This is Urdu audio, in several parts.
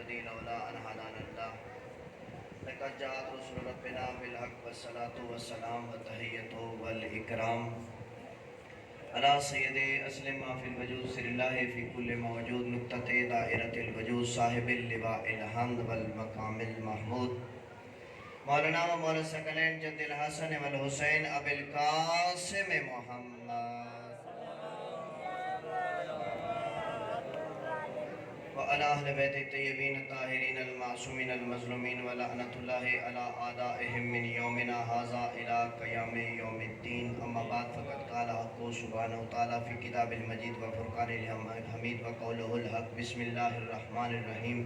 نهتدي لولا أن هدانا الله لقد جاءت رسل ربنا بالحق والصلاة والسلام والتحية والإكرام على سید اسلم ما فی الوجود سر اللہ فی کل موجود نقطۃ دائرۃ الوجود صاحب اللواء الحمد والمقام المحمود مولانا و مولا ثقلین جد الحسن والحسین ابی القاسم محمد وعلى اہل بیت الطیبین الطاہرین المعصومین المظلومین ولعنۃ اللہ علی اعدائهم من یومنا ھذا الی قیام یوم الدین اما بعد فقد قال حق سبحانہ وتعالی فی کتاب المجید و فرقان الحمید و قولہ الحق بسم اللہ الرحمن الرحیم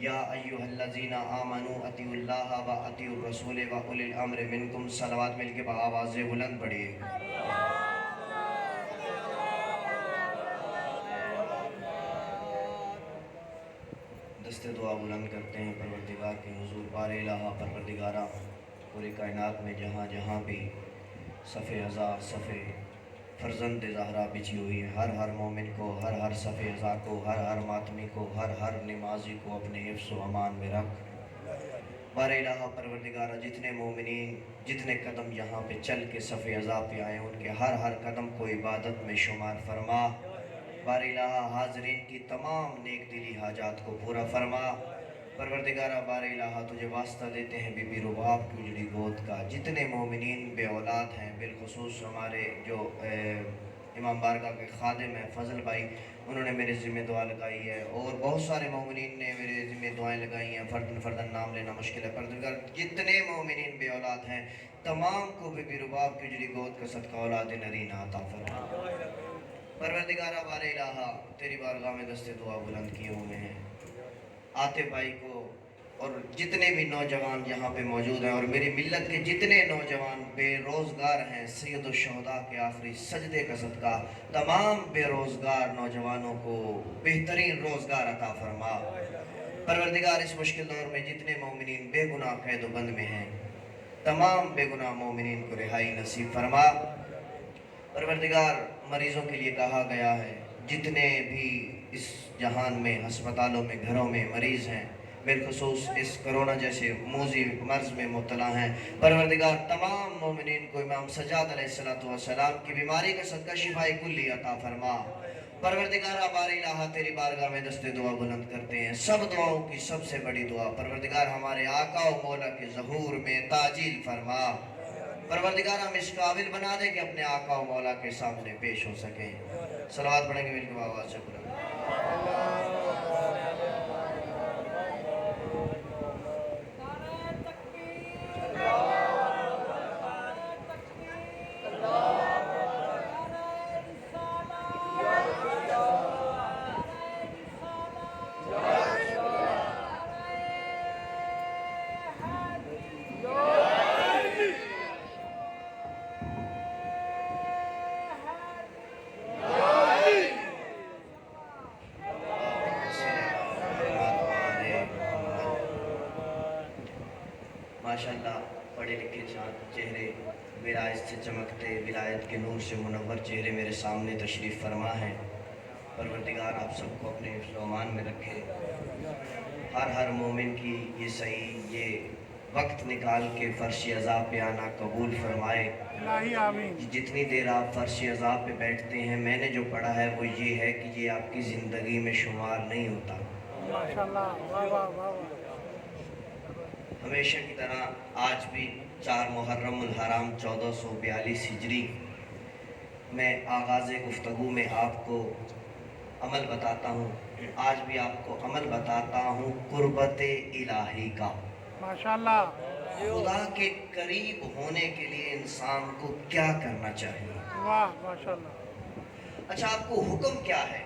یا ایھا الذین آمنوا اطیعوا اللہ و اطیعوا الرسول و اولی الامر منکم صلوات مل کے بآواز بلند پڑھیے دست دعا بلند کرتے ہیں پروردگار کے حضور بار الہ پروردگارہ پوری کائنات میں جہاں جہاں بھی صف عزا صف فرزند زہرا بچھی ہوئی ہے ہر مومن کو ہر صف عزا کو ہر ماتمی کو ہر نمازی کو اپنے حفظ و امان میں رکھ بار الہ پروردگارہ جتنے مومنین جتنے قدم یہاں پہ چل کے صف عزا پہ آئے ان کے ہر قدم کو عبادت میں شمار فرما بار الہ حاضرین کی تمام نیک دلی حاجات کو پورا فرما پروردگارہ بار الہ تجھے واسطہ دیتے ہیں بی بی رباب کی اجڑی گود کا جتنے مومنین بے اولاد ہیں بالخصوص ہمارے جو امام بارگاہ کے خادم ہیں فضل بھائی انہوں نے میرے ذمہ دعا لگائی ہے اور بہت سارے مومنین نے میرے ذمہ دعائیں لگائی ہیں فردن نام لینا مشکل ہے پروردگار جتنے مومنین بے اولاد ہیں تمام کو بی بی رباب کی اجڑی گود کا صدقہ اولاد نرینہ عطا فرما پروردگارہ بار الہ تیری بارگاہ میں دست دعا بلند کیے ہوئے ہیں آتے بھائی کو اور جتنے بھی نوجوان یہاں پہ موجود ہیں اور میری ملت کے جتنے نوجوان بے روزگار ہیں سید الشہداء کے آخری سجدے کا صدقہ تمام بے روزگار نوجوانوں کو بہترین روزگار عطا فرما پروردگار اس مشکل دور میں جتنے مومنین بے گناہ قید و بند میں ہیں تمام بے گناہ مومنین کو رہائی نصیب فرما پروردگار مریضوں کے لیے کہا گیا ہے جتنے بھی اس جہان میں ہسپتالوں میں گھروں میں مریض ہیں بالخصوص اس کرونا جیسے موذی مرض میں مبتلا ہیں پروردگار تمام مومنین کو امام سجاد علیہ السلام کی بیماری کا صدقہ شفاء کلی عطا فرما پروردگار بار الہ تیری بارگاہ میں دست دعا بلند کرتے ہیں سب دعاؤں کی سب سے بڑی دعا پروردگار ہمارے آقا و مولا کے ظہور میں تعجیل فرما پروردگار ہم اس قابل بنا دے کہ اپنے آقا و مولا کے سامنے پیش ہو سکیں صلوات پڑھیں گے مل کے آواز سے بلند ماشاءاللہ پڑھے لکھے چہرے ولایت سے چمکتے ولایت کے نور سے منور چہرے میرے سامنے تشریف فرما ہے پروردگار آپ سب کو اپنے حفظ و امان میں رکھے ہر مومن کی یہ صحیح یہ وقت نکال کے فرش عزا پہ آنا قبول فرمائے آمین جتنی دیر آپ فرش عزا پہ بیٹھتے ہیں میں نے جو پڑھا ہے وہ یہ ہے کہ یہ آپ کی زندگی میں شمار نہیں ہوتا ماشاءاللہ ہمیشہ کی طرح آج بھی 4 محرم الحرام 1442 ہجری میں آغاز گفتگو میں آپ کو عمل بتاتا ہوں آج بھی آپ کو عمل بتاتا ہوں قربت الہی کا ماشاءاللہ خدا کے قریب ہونے کے لیے انسان کو کیا کرنا چاہیے واہ ماشاءاللہ اچھا آپ کو حکم کیا ہے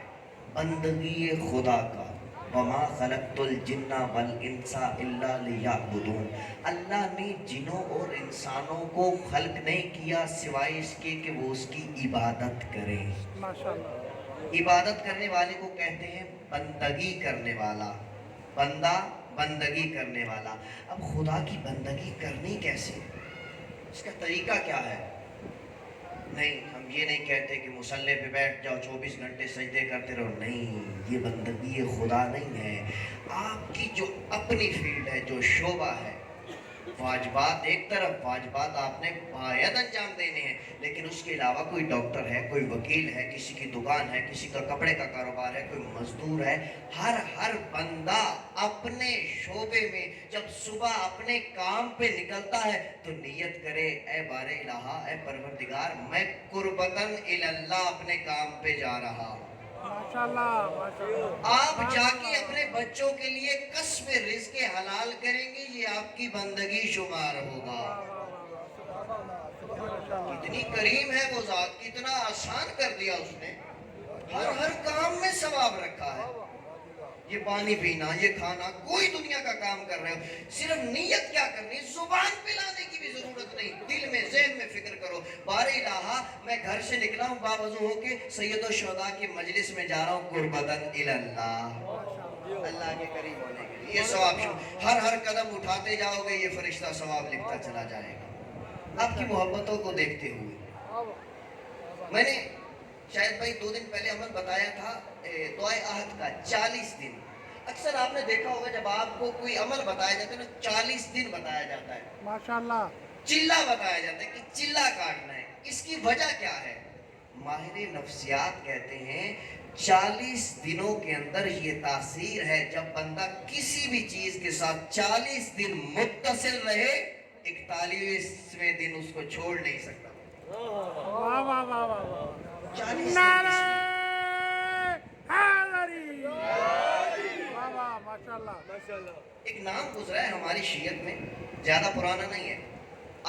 بندگی خدا کا وَمَا خَلَقْتُ الْجِنَّ وَالْإِنسَ إِلَّا لِيَعْبُدُونَ اللہ نے جنوں اور انسانوں کو خلق نہیں کیا سوائے اس کے کہ وہ اس کی عبادت کریں ماشاءاللہ عبادت کرنے والے کو کہتے ہیں بندگی کرنے والا بندہ بندگی کرنے والا اب خدا کی بندگی کرنی کیسے اس کا طریقہ کیا ہے نہیں ہم ہم یہ نہیں کہتے کہ مصلی پہ بیٹھ جاؤ 24 گھنٹے سجدے کرتے رہو، نہیں، یہ بندگی خدا نہیں ہے۔ آپ کی جو اپنی فیلڈ ہے، جو شعبہ ہے، واجبات ایک طرف، واجبات آپ نے باید انجام دینے ہیں، لیکن اس کے علاوہ کوئی ڈاکٹر ہے، کوئی وکیل ہے، کسی کی دکان ہے، کسی کا کپڑے کا کاروبار ہے، کوئی مزدور ہے، ہر بندہ اپنے شعبے میں جب صبح اپنے کام پہ نکلتا ہے تو نیت کرے، اے بار الہ، اے پروردگار، میں قربتاً اللہ اپنے کام پہ جا رہا ہوں۔ ماشاءاللہ ماشاءاللہ۔ آپ جا کے اپنے بچوں کے لیے کسب رزق حلال کریں گے، یہ آپ کی بندگی شمار ہوگا۔ کتنی کریم ہے وہ ذات، کتنا آسان کر دیا اس نے، ہر کام میں ثواب رکھا ہے۔ یہ پانی پینا، یہ کھانا، کوئی دنیا کا کام کر رہے ہو، صرف نیت کیا کرنی، زبان پہ لانے کی بھی ضرورت نہیں، دل میں ذہن میں فکر کرو، بار الہ میں گھر سے نکلا ہوں باوضو ہو کے سید الشہداء کی مجلس میں جا رہا ہوں قربتاً اللہ، اللہ کے قریب ہونے کے لیے، یہ ثواب ہر قدم اٹھاتے جاؤ گے یہ فرشتہ ثواب لکھتا چلا جائے گا، آپ کی محبتوں کو دیکھتے ہوئے۔ میں نے شاید بھائی 2 دن پہلے عمل بتایا تھا دعائے عہد کا، 40 دن۔ اکثر آپ نے دیکھا ہوگا جب آپ کو کوئی عمل بتایا جاتا ہے نا 40 دن بتایا جاتا ہے، ماشاءاللہ۔ چلہ بتایا جاتا ہے کہ چلہ کاٹنا ہے۔ اس کی وجہ کیا ہے؟ ماہر نفسیات کہتے ہیں 40 دنوں کے اندر یہ تاثیر ہے، جب بندہ کسی بھی چیز کے ساتھ 40 دن متصل رہے، 41ویں دن اس کو چھوڑ نہیں سکتا۔ واہ واہ واہ واہ 40 نعرہ دن حیدری، واہ واہ ماشاءاللہ۔ ایک نام گزرا ہے ہماری شیعت میں، زیادہ پرانا نہیں ہے،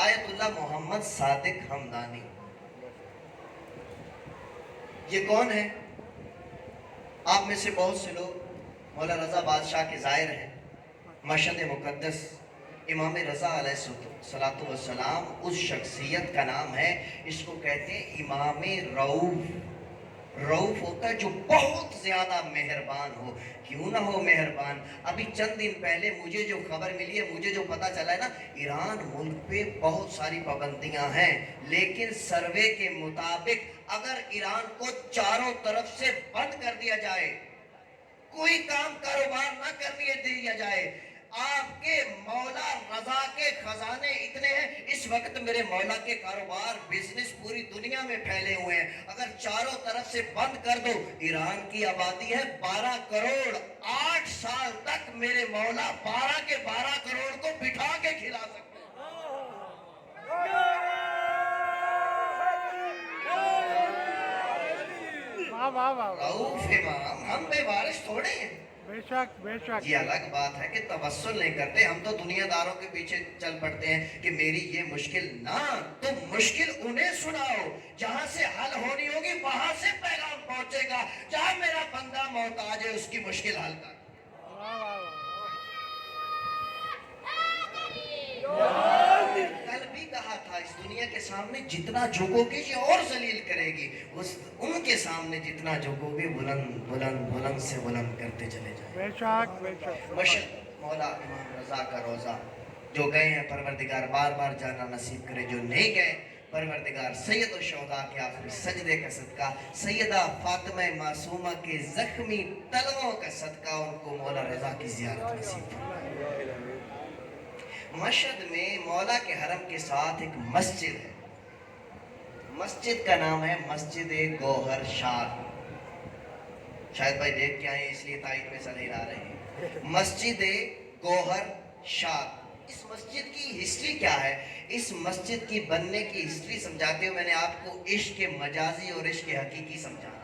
آیت اللہ محمد صادق حمدانی۔ یہ کون ہے؟ آپ میں سے بہت سے لوگ مولا رضا بادشاہ کے زائر ہیں۔ مشہد مقدس امام رضا علیہ السلام اس شخصیت کا نام ہے، اس کو کہتے ہیں امام رؤوف۔ رؤوف ہوتا ہے جو بہت زیادہ مہربان ہو، کیوں نہ ہو مہربان۔ ابھی چند دن پہلے مجھے جو خبر ملی ہے، مجھے جو پتا چلا ہے نا، ایران ملک پہ بہت ساری پابندیاں ہیں، لیکن سروے کے مطابق اگر ایران کو چاروں طرف سے بند کر دیا جائے، کوئی کام کاروبار نہ کرنے دیا جائے، آپ کے مولا رضا کے خزانے اتنے ہیں، اس وقت میرے مولا کے کاروبار بزنس پوری دنیا میں پھیلے ہوئے ہیں، اگر چاروں طرف سے بند کر دو، ایران کی آبادی ہے 12 کروڑ، 8 سال تک میرے مولا 12 کے 12 کروڑ کو بٹھا کے کھلا سکتے ہیں۔ واہ واہ واہ، رؤوف امام، ہم بے وارث تھوڑے ہیں۔ بے شک بے شک۔ یہ الگ بات ہے کہ توسل نہیں کرتے، ہم تو دنیا داروں کے پیچھے چل پڑتے ہیں کہ میری یہ مشکل، نہ، تم مشکل انہیں سناؤ جہاں سے حل ہونی ہوگی، وہاں سے پیغام پہنچے گا، جہاں میرا بندہ محتاج ہے اس کی مشکل حل کر۔ واہ واہ واہ، کل بھی کہا تھا اس دنیا کے سامنے جتنا جھکو گے یہ اور ذلیل کرے گی، ان کے سامنے جتنا جھکو گے بلند بلند بلند سے بلند کرتے چلے جائیں۔ بے شک بے شک۔ مشہد مولا امام رضا کا روزہ، جو گئے ہیں پروردگار بار بار جانا نصیب کرے، جو نہیں گئے پروردگار سید الشہداء کے آخری سجدے کا صدقہ، سیدہ فاطمہ معصومہ کے زخمی تلووں کا صدقہ، ان کو مولا رضا کی زیارت نصیب فرمائے۔ مشہد میں مولا کے حرم کے ساتھ ایک مسجد ہے، مسجد کا نام ہے مسجد گوہر شاد۔ شاید بھائی دیکھ کے آئے اس لیے تائید میں صدر آ رہے ہیں، مسجد گوہر شاد۔ اس مسجد کی ہسٹری کیا ہے؟ اس مسجد کی بننے کی ہسٹری سمجھاتے ہوئے میں نے آپ کو عشق مجازی اور عشق حقیقی سمجھانا۔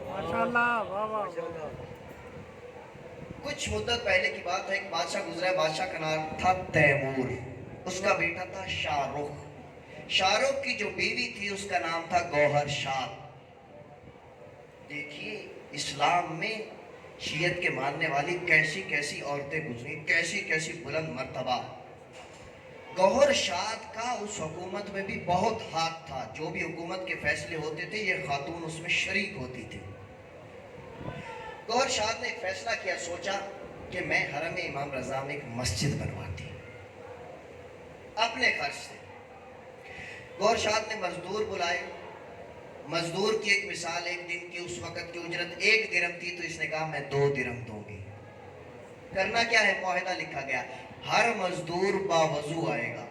ماشاءاللہ، واہ واہ۔ کچھ مدت پہلے کی بات ہے، ایک بادشاہ گزرا ہے، بادشاہ کا نام تھا تیمور، اس کا بیٹا تھا شاہ رخ، شاہ رخ کی جو بیوی تھی اس کا نام تھا گوہر شاد۔ دیکھیے اسلام میں شیعت کے ماننے والی کیسی کیسی عورتیں گزری، کیسی کیسی بلند مرتبہ۔ گوہر شاد کا اس حکومت میں بھی بہت ہاتھ تھا، جو بھی حکومت کے فیصلے ہوتے تھے یہ خاتون اس میں شریک ہوتی تھی۔ گوہر شاد نے ایک فیصلہ کیا، سوچا کہ میں حرم امام رضا میں ایک مسجد بنواتی اپنے خرچ سے۔ گوہر شاد نے مزدور بلائے، مزدور کی ایک مثال، ایک دن کی اس وقت کی اجرت 1 درہم تھی، تو اس نے کہا میں 2 درہم دوں گی۔ کرنا کیا ہے؟ معاہدہ لکھا گیا، ہر مزدور باوضو آئے گا،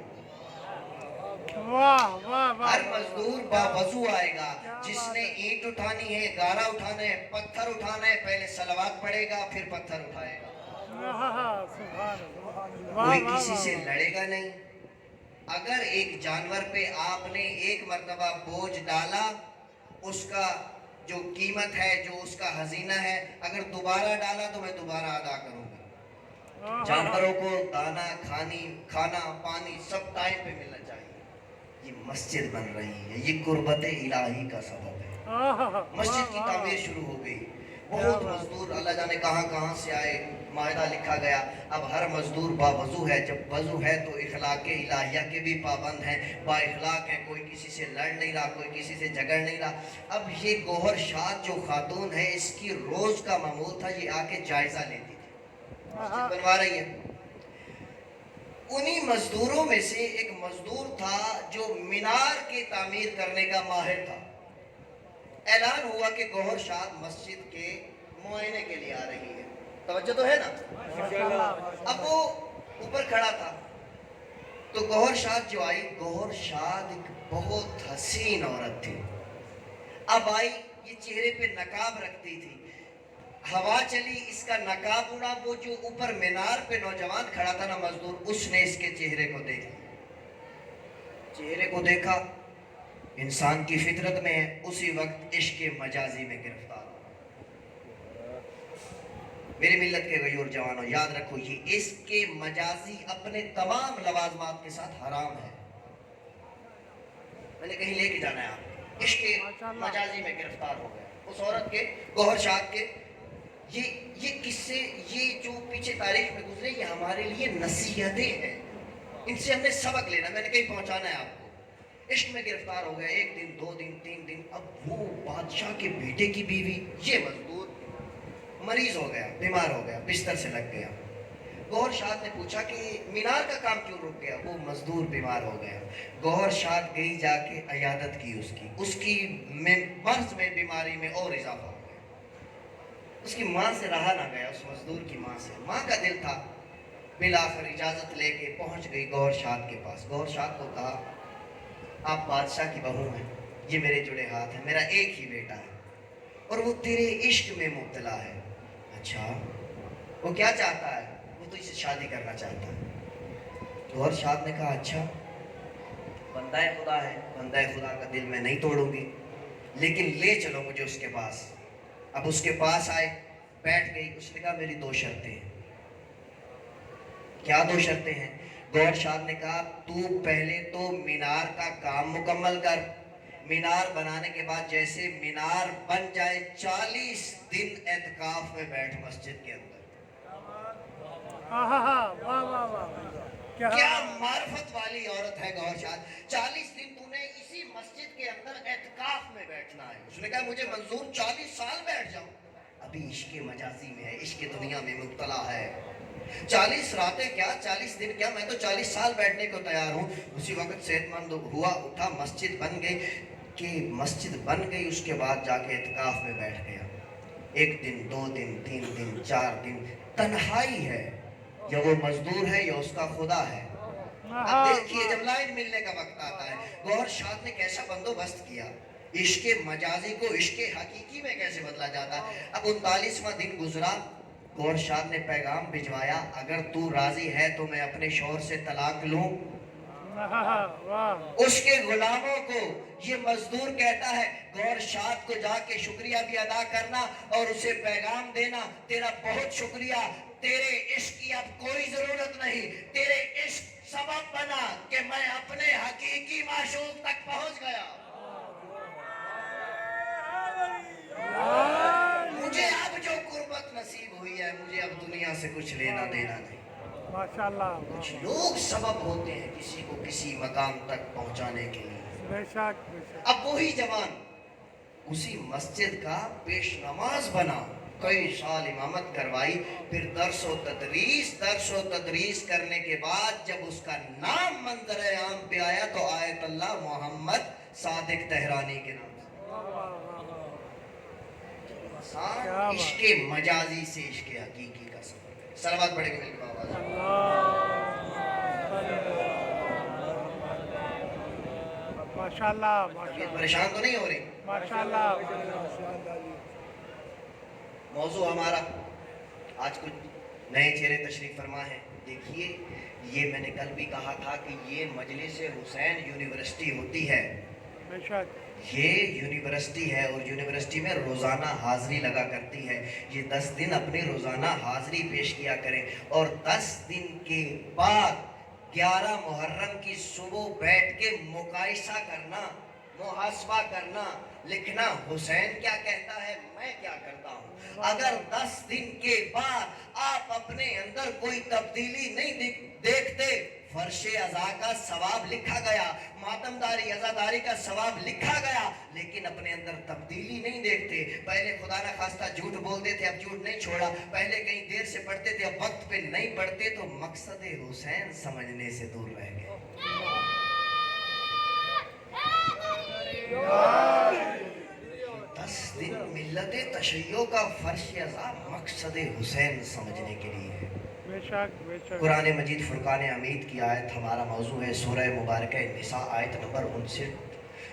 واہ واہ واہ ہر مزدور باوضو آئے گا، کیا جس بات نے ہے۔ اینٹ اٹھانی ہے، گارا اٹھانا ہے، پتھر اٹھانا ہے، پہلے صلوات پڑھے گا پھر پتھر اٹھائے گا۔ سبحان اللہ، واہ کوئی واہ کسی سے واہ، لڑے گا نہیں۔ اگر ایک جانور پہ آپ نے ایک مرتبہ بوجھ ڈالا، اس کا جو قیمت ہے، جو اس کا خزینہ ہے، اگر دوبارہ ڈالا تو میں دوبارہ ادا کروں گا۔ جانوروں کو دانا، کھانا پانی سب ٹائم پہ ملنا چاہیے۔ یہ مسجد بن رہی ہے، یہ قربت الہی کا سبب ہے۔ مسجد کی تعمیر شروع ہو گئی، بہت مزدور اللہ جانے کہاں کہاں سے آئے، معاہدہ لکھا گیا، اب ہر مزدور باوضو ہے۔ جب وضو ہے تو اخلاق الہیہ کے بھی پابند ہیں، با اخلاق ہے، کوئی کسی سے لڑ نہیں رہا، کوئی کسی سے جھگڑ نہیں رہا۔ اب یہ گوہر شاد جو خاتون ہے، اس کی روز کا معمول تھا یہ آ کے جائزہ لیتی تھی، مسجد بنوا رہی ہے۔ انہی مزدوروں میں سے ایک مزدور تھا جو مینار کی تعمیر کرنے کا ماہر تھا۔ اعلان ہوا کہ گوہر شاد مسجد کے معائنے کے لیے آ رہی ہے، توجہ تو ہے نا؟ اب وہ اوپر کھڑا تھا تو گوہر شاد جو آئی، گوہر شاد ایک بہت حسین عورت تھی۔ اب آئی، یہ چہرے پہ نقاب رکھتی تھی، ہوا چلی، اس کا نقاب اڑا، وہ جو اوپر مینار پہ نوجوان کھڑا تھا نا مزدور، اس نے اس کے چہرے کو دیکھا، چہرے کو دیکھا، انسان کی فطرت میں ہے، اسی وقت عشق مجازی میں گرفتار ہو۔ میری ملت کے غیور جوانوں، یاد رکھو، یہ عشق مجازی اپنے تمام لوازمات کے ساتھ حرام ہے۔ میں نے کہیں لے کے جانا ہے آپ، عشق مجازی میں گرفتار ہو گیا اس عورت کے، گوہر شاد کے۔ یہ قصے، یہ جو پیچھے تاریخ میں گزرے، یہ ہمارے لیے نصیحتیں ہیں، ان سے ہم نے سبق لینا، میں نے کہیں پہنچانا ہے آپ کو۔ عشق میں گرفتار ہو گیا، 1 دن 2 دن 3 دن، اب وہ بادشاہ کے بیٹے کی بیوی، یہ مزدور مریض ہو گیا، بیمار ہو گیا، بستر سے لگ گیا۔ گوہر شاد نے پوچھا کہ مینار کا کام کیوں رک گیا؟ وہ مزدور بیمار ہو گیا۔ گوہر شاد گئی، جا کے عیادت کی اس کی مرض میں، بیماری میں اور اضافہ ہو گیا۔ اس کی ماں سے رہا نہ گیا، اس مزدور کی ماں سے، ماں کا دل تھا، بالآخر اجازت لے کے پہنچ گئی گوہر شاد کے پاس۔ گوہر شاد کو کہا، آپ بادشاہ کی بہو ہیں، یہ میرے جڑے ہاتھ ہیں، میرا ایک ہی بیٹا ہے اور وہ تیرے عشق میں مبتلا ہے۔ اچھا، وہ کیا چاہتا ہے؟ وہ تو اسے شادی کرنا چاہتا ہے۔ گوہر شاد نے کہا، اچھا، بندہ خدا ہے، بندہ خدا کا دل میں نہیں توڑوں گی، لیکن لے چلو مجھے اس کے پاس۔ اب اس کے پاس آئے، بیٹھ گئی، اس نے کہا میری 2 شرطیں ہیں۔ کیا 2 شرطیں ہیں؟ گوہر شاد نے کہا، تو پہلے تو مینار کا کام مکمل کر، مینار بنانے کے بعد جیسے مینار بن جائے 40 دن اعتکاف میں بیٹھ مسجد کے اندر۔ کیا معرفت والی عورت ہے گوہر شاد، 40 دن تو نے اسی مسجد کے اندر اعتکاف میں بیٹھنا ہے۔ اس نے کہا مجھے منظور، 40 سال بیٹھ جاؤں، ابھی عشق مجازی میں ہے، عشق دنیا میں مبتلا ہے۔ 40 راتیں کیا، 40 دن کیا، میں تو 40 سال بیٹھنے کو تیار ہوں۔ اسی وقت صحت مند ہوا، اٹھا، مسجد بن گئی، کہ مسجد بن گئی، اس کے بعد جا کے اعتکاف میں بیٹھ گیا۔ 1 دن 2 دن 3 دن 4 دن، تنہائی ہے، یا وہ مزدور ہے یا اس کا خدا ہے۔ اب دیکھیے، جب لائن ملنے کا وقت آتا ہے، گوہر شاد نے کیسا بندوبست کیا، عشق مجازی کو عشق حقیقی میں کیسے بدلا جاتا ہے۔ اب 39واں دن گزرا، گوہر شاد نے پیغام بھجوایا، اگر تو راضی ہے تو میں اپنے شوہر سے طلاق لوں۔ اس کے غلاموں کو یہ مزدور کہتا ہے، گوہر شاد کو جا کے شکریہ بھی ادا کرنا اور اسے پیغام دینا، تیرا بہت شکریہ، تیرے عشق کی اب کوئی ضرورت نہیں، تیرے عشق سبب بنا کہ میں اپنے حقیقی معشوق تک پہنچ گیا۔ مجھے اب جو قربت نصیب ہوئی ہے، مجھے اب دنیا سے کچھ لینا دینا نہیں۔ ماشاءاللہ، کچھ لوگ سبب ہوتے ہیں کسی کو کسی مقام تک پہنچانے کے لیے۔ بے شک بے شک۔ اب وہی جوان اسی مسجد کا پیش نماز بنا، کئی سال امامت کروائی، پھر درس و تدریس کرنے کے بعد جب اس کا نام منظر عام پہ آیا تو آیت اللہ محمد صادق تہرانی کے نام سے۔ کیا بات۔ عشق مجازی سے عشق حقیقی کا سفر کرے. صلوات پڑھیں گے مل کے آواز. ماشاء اللہ طبیعت پریشان تو نہیں ہو رہی؟ ماشاء اللہ. موضوع ہمارا آج کچھ نئے چہرے تشریف فرما ہیں. دیکھیے یہ میں نے کل بھی کہا تھا کہ یہ مجلس حسین یونیورسٹی ہوتی ہے. بے شک. یہ یونیورسٹی ہے اور یونیورسٹی میں روزانہ حاضری لگا کرتی ہے. یہ 10 دن اپنی روزانہ حاضری پیش کیا کریں اور 10 دن کے بعد 11 محرم کی صبح بیٹھ کے مقایسہ کرنا، محاسبہ کرنا، لکھنا حسین کیا کہتا ہے، میں کیا کرتا ہوں. اگر 10 دن کے بعد آپ اپنے اندر کوئی تبدیلی نہیں دیکھتے، فرش عزا کا ثواب لکھا گیا، ماتمداری عزاداری کا ثواب لکھا گیا، لیکن اپنے اندر تبدیلی نہیں دیکھتے. پہلے خدا نہ خواستہ جھوٹ بولتے تھے، اب جھوٹ نہیں چھوڑا. پہلے کہیں دیر سے پڑھتے تھے، اب وقت پہ نہیں پڑھتے، تو مقصد حسین سمجھنے سے دور رہ گئے. 10 دن ملت تشیع کا فرش عزا مقصد حسین سمجھنے کے لیے ہے. بے شک بے شک. قرآن مجید فرقان حمید کی آیت ہمارا موضوع ہے. سورہ مبارکہ نساء آیت نمبر 59.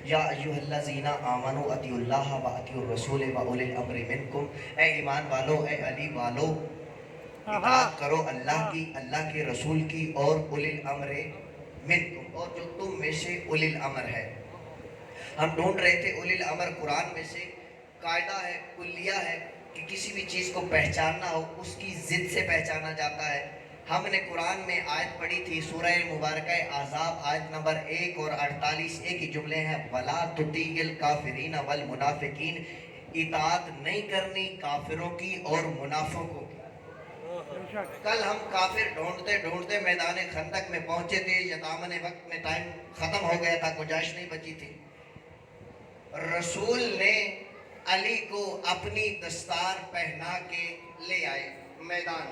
یا ایھا الذین آمنوا اطیعوا اللہ و اطیعوا الرسول و اولی الامر منکم. اے ایمان والو، اے علی والو، اطاعت کرو اللہ کی، اللہ کے رسول کی، اور اولی الامر منکم، اور جو تم میں سے اولی الامر ہے. ہم ڈھونڈ رہے تھے اولی الامر قرآن میں سے قاعدہ ہے، کلیہ ہے کہ کسی بھی چیز کو پہچاننا ہو اس کی ضد سے پہچانا جاتا ہے. ہم نے قرآن میں آیت پڑھی تھی سورہ مبارکہ احزاب آیت نمبر 1 اور 48. ایک ہی جملے ہیں، وَلَا تُطِیعِ الْکَافِرِینَ وَالْمُنَافِقِینَ. اطاعت نہیں کرنی کافروں کی اور منافقوں کی. کل ہم کافر ڈھونڈتے ڈھونڈتے میدان خندق میں پہنچے تھے. یتامن وقت میں ٹائم ختم ہو گیا تھا، گنجائش نہیں بچی تھی. رسول نے علی کو اپنی دستار پہنا کے لے آئے میدان.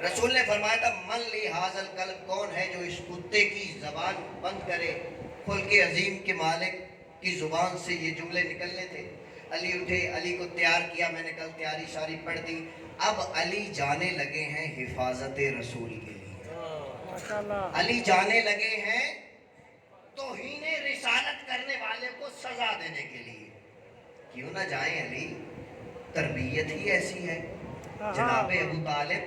رسول نے فرمایا تھا من لی ھذا الکلب، کون ہے جو اس کتے کی زبان بند کرے. خلق عظیم کے مالک کی زبان سے یہ جملے نکلنے تھے. علی اٹھے، علی کو تیار کیا. میں نے کل تیاری ساری پڑھ دی. اب علی جانے لگے ہیں حفاظت رسول کے لیے. علی جانے لگے ہیں توہین رسالت کرنے والے کو سزا دینے کے لیے. کیوں نہ جائیں علی، تربیت ہی ایسی ہے. جناب ابو طالب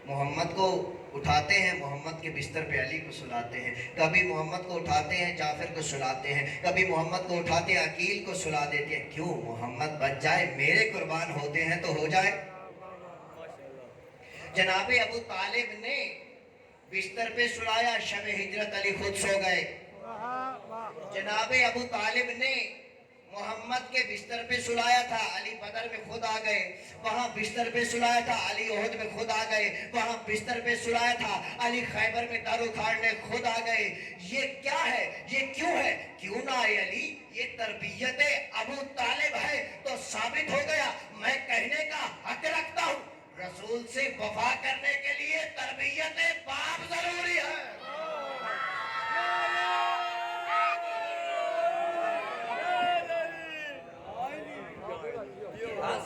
محمد کو اٹھاتے ہیں، محمد کے بستر پہ علی کو سلاتے ہیں. کبھی محمد کو اٹھاتے ہیں، جعفر کو سلاتے ہیں. کبھی محمد کو اٹھاتے ہیں، عقیل کو سلا دیتے ہیں. کیوں؟ محمد بچ جائے، میرے قربان ہوتے ہیں تو ہو جائے. جناب ابو طالب نے بستر پہ سلایا، شب ہجرت علی خود سو گئے. جناب ابو طالب نے محمد کے بستر پہ سلایا تھا، علی بدر میں خود آ گئے. وہاں بستر پہ سلایا تھا، علی احد میں خود آ گئے. وہاں بستر پہ سلایا تھا، علی خیبر میں دار اکھاڑنے خود آ گئے. یہ کیا ہے؟ یہ کیوں ہے؟ کیوں نہ آئے علی؟ یہ تربیت ابو طالب ہے. تو ثابت ہو گیا، میں کہنے کا حق رکھتا ہوں، رسول سے وفا کرنے کے لیے تربیت باپ ضروری ہے.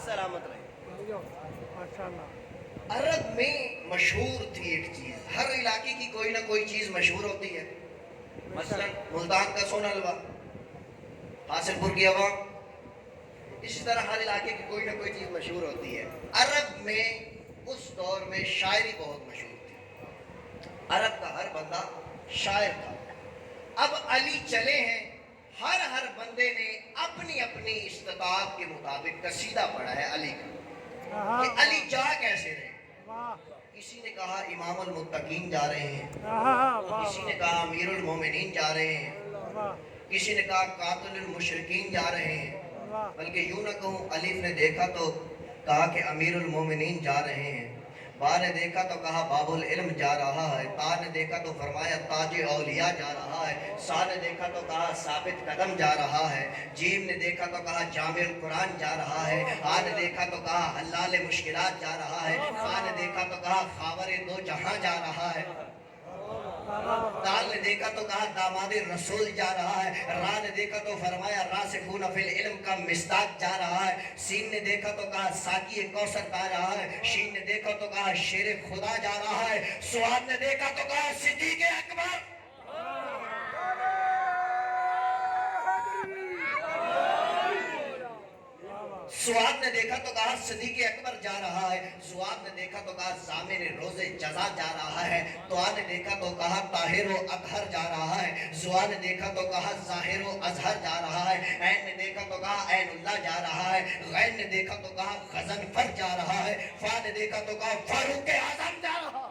سلامت رہے. عرب میں مشہور تھی ایک چیز، ہر علاقے کی کوئی نہ کوئی چیز مشہور ہوتی ہے. مثلا ملتان کا سونا حلوہ، حاصل پور کی عوام، اسی طرح ہر علاقے کی کوئی نہ کوئی چیز مشہور ہوتی ہے. عرب میں اس دور میں شاعری بہت مشہور تھی. عرب کا ہر بندہ شاعر تھا. اب علی چلے ہیں، ہر بندے نے اپنی اپنی استطاعت کے مطابق قصیدہ پڑھا ہے علی کا کہ علی جا کیسے رہے. کسی نے کہا امام المتقین جا رہے ہیں، کسی نے کہا امیر المومنین جا رہے ہیں، کسی نے کہا قاتل المشرکین جا رہے ہیں. بلکہ یوں نہ کہوں، الف نے دیکھا تو کہا کہ امیر المومنین جا رہے ہیں. با نے دیکھا تو کہا باب العلم جا رہا ہے. تا نے دیکھا تو فرمایا تاج اولیاء جا رہا ہے. سا نے دیکھا تو کہا ثابت قدم جا رہا ہے. جیم نے دیکھا تو کہا جامع القرآن جا رہا ہے. آ نے دیکھا تو کہا حلال مشکلات جا رہا ہے. فا نے دیکھا تو کہا خاور دو جہاں جا رہا ہے. دال نے دیکھا تو کہا داماد رسول جا رہا ہے، راہ نے دیکھا تو فرمایا راسخون فی العلم کا مصداق جا رہا ہے، سین نے دیکھا تو کہا ساقی کوثر آ رہا ہے، شین نے دیکھا تو کہا شیر خدا جا رہا ہے، سواد نے دیکھا تو کہا صدیق اکبر، سواد نے دیکھا تو کہا صدیق اکبر جا رہا ہے، سواد نے دیکھا تو کہا ضامن روز جزا جا رہا ہے، دعا نے دیکھا تو کہا طاہر و اطہر جا رہا ہے، زوا نے دیکھا تو کہا ظاہر و اظہر جا رہا ہے، عین نے دیکھا تو کہا عین اللہ جا رہا ہے، غین نے دیکھا تو کہا غضنفر جا رہا ہے، فا نے دیکھا تو کہا فاروق اعظم جا رہا ہے۔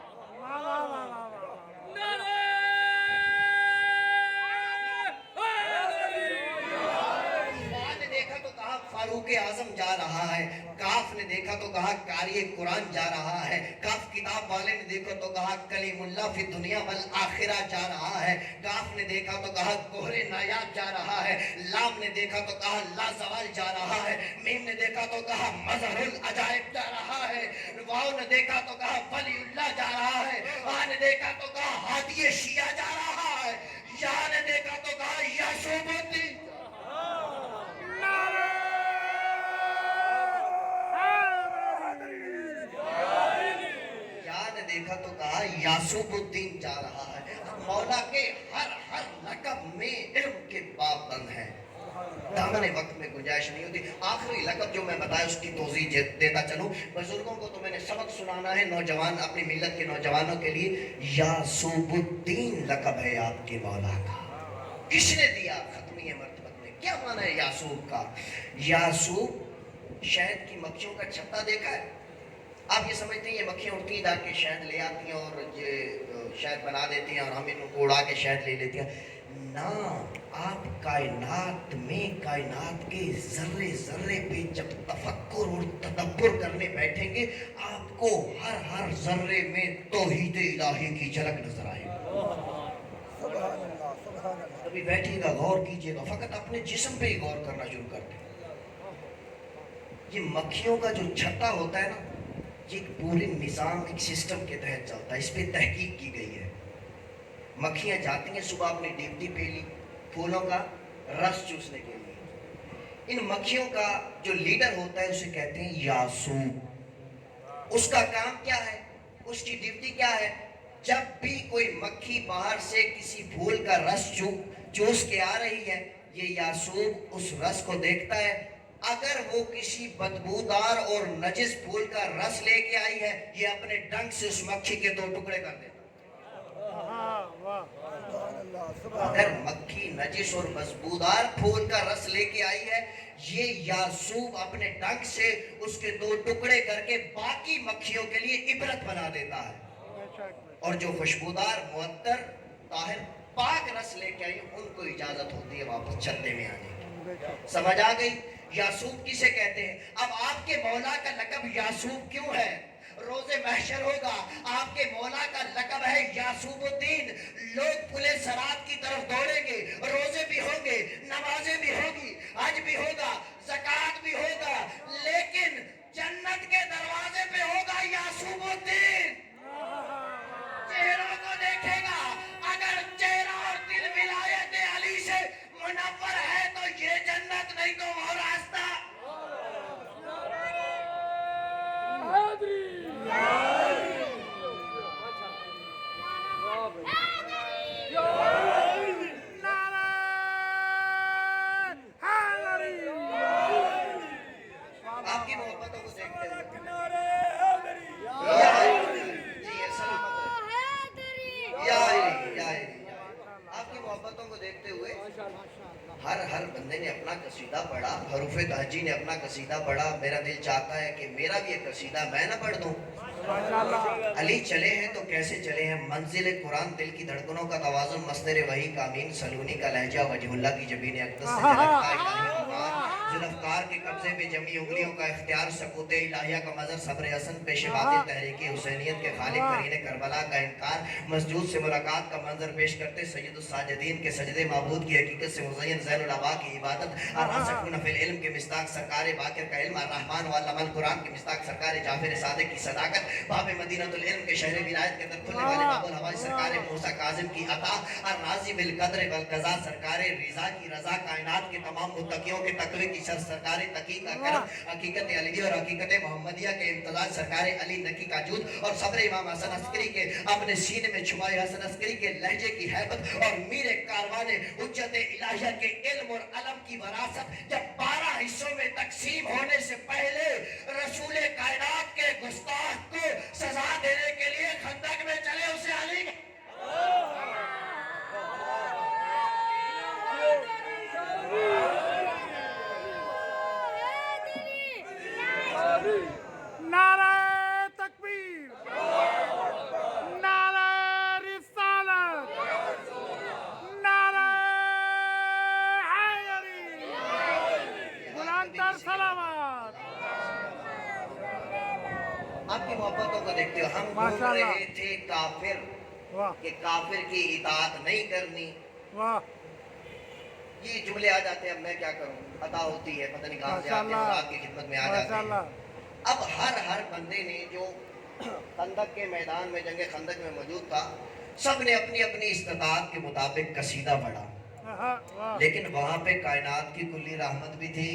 فاروق اعظم جا رہا ہے، کاف نے دیکھا تو کہا قاری قرآن جا رہا ہے، کاف کتاب والے نے دیکھا تو کہا کلیم اللہ فی دنیا والآخرہ جا رہا ہے، کاف نے دیکھا تو کہا گہر نایاب جا رہا ہے، لام نے دیکھا تو کہا لا زوال جا رہا ہے، میم نے دیکھا تو کہا مظہر العجائب جا رہا ہے، واو نے دیکھا تو کہا ولی اللہ جا رہا ہے، آ نے دیکھا تو کہا ہادی شیعہ جا رہا ہے، یا نے دیکھا تو کہا یعصوب الدین، دیکھا تو کہا یعصوب الدین جا رہا ہے۔ مولا کے ہر لقب میں علم کے باب بند ہیں، دامن وقت میں گنجائش نہیں ہوتی۔ آخری لقب جو میں بتایا اس کی توضیح دیتا چلوں، بزرگوں کو تو میں نے سبق سنانا ہے، نوجوان اپنی ملت کے نوجوانوں کے لیے یعصوب الدین لقب ہے آپ کے مولا کا۔ کس نے دیا؟ ختمیہ مرتبت میں۔ کیا معنی ہے یعصوب کا؟ یعصوب شہد کی مکھیوں کا چھتا دیکھا ہے؟ آپ یہ سمجھتے ہیں یہ مکھیاں اڑتی ہیں جا کے شہد لے آتی ہیں اور یہ شہد بنا دیتی ہیں اور ہم ان کو اڑا کے شہد لے لیتی ہیں؟ نا، آپ کائنات میں کائنات کے ذرے ذرے پہ جب تفکر اور تدبر کرنے بیٹھیں گے آپ کو ہر ذرے میں توحید الہی کی جھلک نظر آئے گی۔ ابھی بیٹھیے گا، غور کیجئے گا، فقط اپنے جسم پہ ہی غور کرنا شروع کر دیں۔ یہ مکھیوں کا جو چھتا ہوتا ہے نا، یہ ایک پورے نظام، ایک سسٹم کے تحت چلتا ہے، اس پہ تحقیق کی گئی ہے۔ مکھیاں جاتی ہیں صبح اپنی ڈیوٹی پہ لی پھولوں کا رس چوسنے کے لیے۔ ان مکھیوں کا جو لیڈر ہوتا ہے اسے کہتے ہیں یعصوب۔ اس کا کام کیا ہے؟ اس کی ڈیوٹی کیا ہے؟ جب بھی کوئی مکھی باہر سے کسی پھول کا رس چوس کے آ رہی ہے، یہ یعصوب اس رس کو دیکھتا ہے، اگر وہ کسی بدبودار اور نجس پھول کا رس لے کے آئی ہے یہ اپنے ڈنک سے اس مکھی کے 2 ٹکڑے کر دیتا۔ اگر مکھی نجس اور بدبودار پھول کا رس لے کے آئی ہے یہ یعصوب اپنے ڈنک سے اس کے 2 ٹکڑے کر کے باقی مکھیوں کے لیے عبرت بنا دیتا ہے، اور جو خوشبودار معطر طاہر پاک رس لے کے آئی ان کو اجازت ہوتی ہے واپس چھتے میں آنے کی۔ سمجھ آ گئی؟ یعصوب کسے کہتے ہیں؟ اب آپ کے مولا کا لقب یعصوب کیوں ہے؟ روز محشر ہوگا، آپ کے مولا کا لقب ہے یعصوب الدین، لوگ پلے صراط کی طرف دوڑیں گے، روزے بھی ہوں گے، نمازیں بھی ہوگی، حج بھی ہوگا، زکوٰۃ بھی ہوگا، لیکن جنت کے دروازے پہ ہوگا یعصوب الدین، چہروں کو دیکھے گا، اگر چہرہ اور دل ولایت علی سے منور ہے تو یہ جنت نہیں تو وہ راستہ۔ آپ کی محبتوں کو دیکھتے ہوئے آپ کی محبتوں کو دیکھتے ہوئے ہر بندے نے اپنا قصیدہ پڑھا، حروف تہجی نے اپنا قصیدہ پڑھا۔ میرا دل چاہتا ہے کہ میرا بھی ایک قصیدہ میں نہ پڑھ دوں۔ علی چلے ہیں تو کیسے چلے ہیں، منزل قرآن دل کی دھڑکنوں کا توازن، مصدر وحی کامین سلونی کا لہجہ، وجہ اللہ کی جبین اقدس سے جھلکتا الہی ایمان، ذوالفقار کے قبضے میں جمی انگلیوں کا اختیار سکوت الہیہ کا مظہر صبر حسن پیش باطل تحریک حسینیت کے خالق کرین کربلا کا انکار مسجود سے ملاقات کا منظر پیش کرتے سید الساجدین کے سجدے معبود کی حقیقت سے مزین زین العبا کی عبادت الراسخون فی العلم کے مصداق سرکار باقر کا علم الرحمن والعلم القرآن کے مصداق سرکار جعفر صادق کی صداقت باب مدینہ العلم کے شہر ولایت کے اندر کھلنے والے باب الہوائی سرکار موسیٰ کاظم کی عطا الراضی بالقدر والقضاء سرکار رضا کی رضا کائنات کے تمام متقیوں کے تقوی کی شر سرکار تقی کا کرم حقیقت علی اور حقیقت محمدیہ کے امتزاج سرکار علی نقی کا جود اور صبر امام حسن عسکری کے اپنے سینے میں چھپائے حسن عسکری کے لہجے کی حیبت اور میر کاروان حجت الہیہ کے علم اور علم کی وراثت جب 12 حصوں میں تقسیم ہونے سے پہلے رسول کائنات کے گستاخ کو سزا دینے کے لیے خندق میں چلے اسے علی نعرہ تکبیر، نعرہ رسالت، نعرہ حیدری، بلندتر سلامات۔ آپ کی محبتوں کو دیکھتے ہو ہم بول ماشاءاللہ۔ رہے تھے کافر واہ کہ کافر کی اطاعت نہیں کرنی، واہ یہ جملے آ جاتے ہیں اب میں کیا کروں، عطا ہوتی ہے پتہ نہیں کہاں سے آتے ہیں اور آپ کی خدمت میں آ جاتے ہیں۔ ماشاءاللہ۔ اب ہر بندے نے جو خندق کے میدان میں جنگ خندق میں موجود تھا سب نے اپنی اپنی استطاعت کے مطابق قصیدہ پڑھا، واہ لیکن وہاں پہ کائنات کی کلی رحمت بھی تھی۔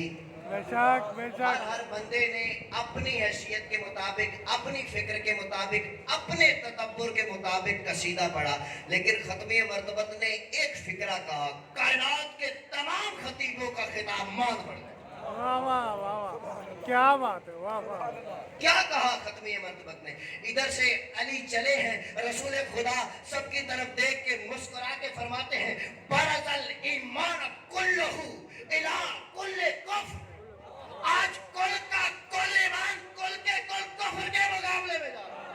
بے شک بے شک۔ ہر بندے نے اپنی حیثیت کے مطابق اپنی فکر کے مطابق اپنے تدبر کے مطابق قصیدہ پڑھا، لیکن ختمی مرتبت نے ایک فکرہ کہا، کائنات کے تمام خطیبوں کا خطاب مان پڑ گیا۔ واہ واہ واہ واہ، کیا بات ہے، واہ واہ۔ کیا کہا ختمی مرتبت نے؟ ادھر سے علی چلے ہیں، رسول خدا سب کی طرف دیکھ کے مسکرا کے فرماتے ہیں برز الایمان کلہ الی کل کفر، آج کل کا کل ایمان کل کے کل کفر کے مقابلے میں جا رہا ہے۔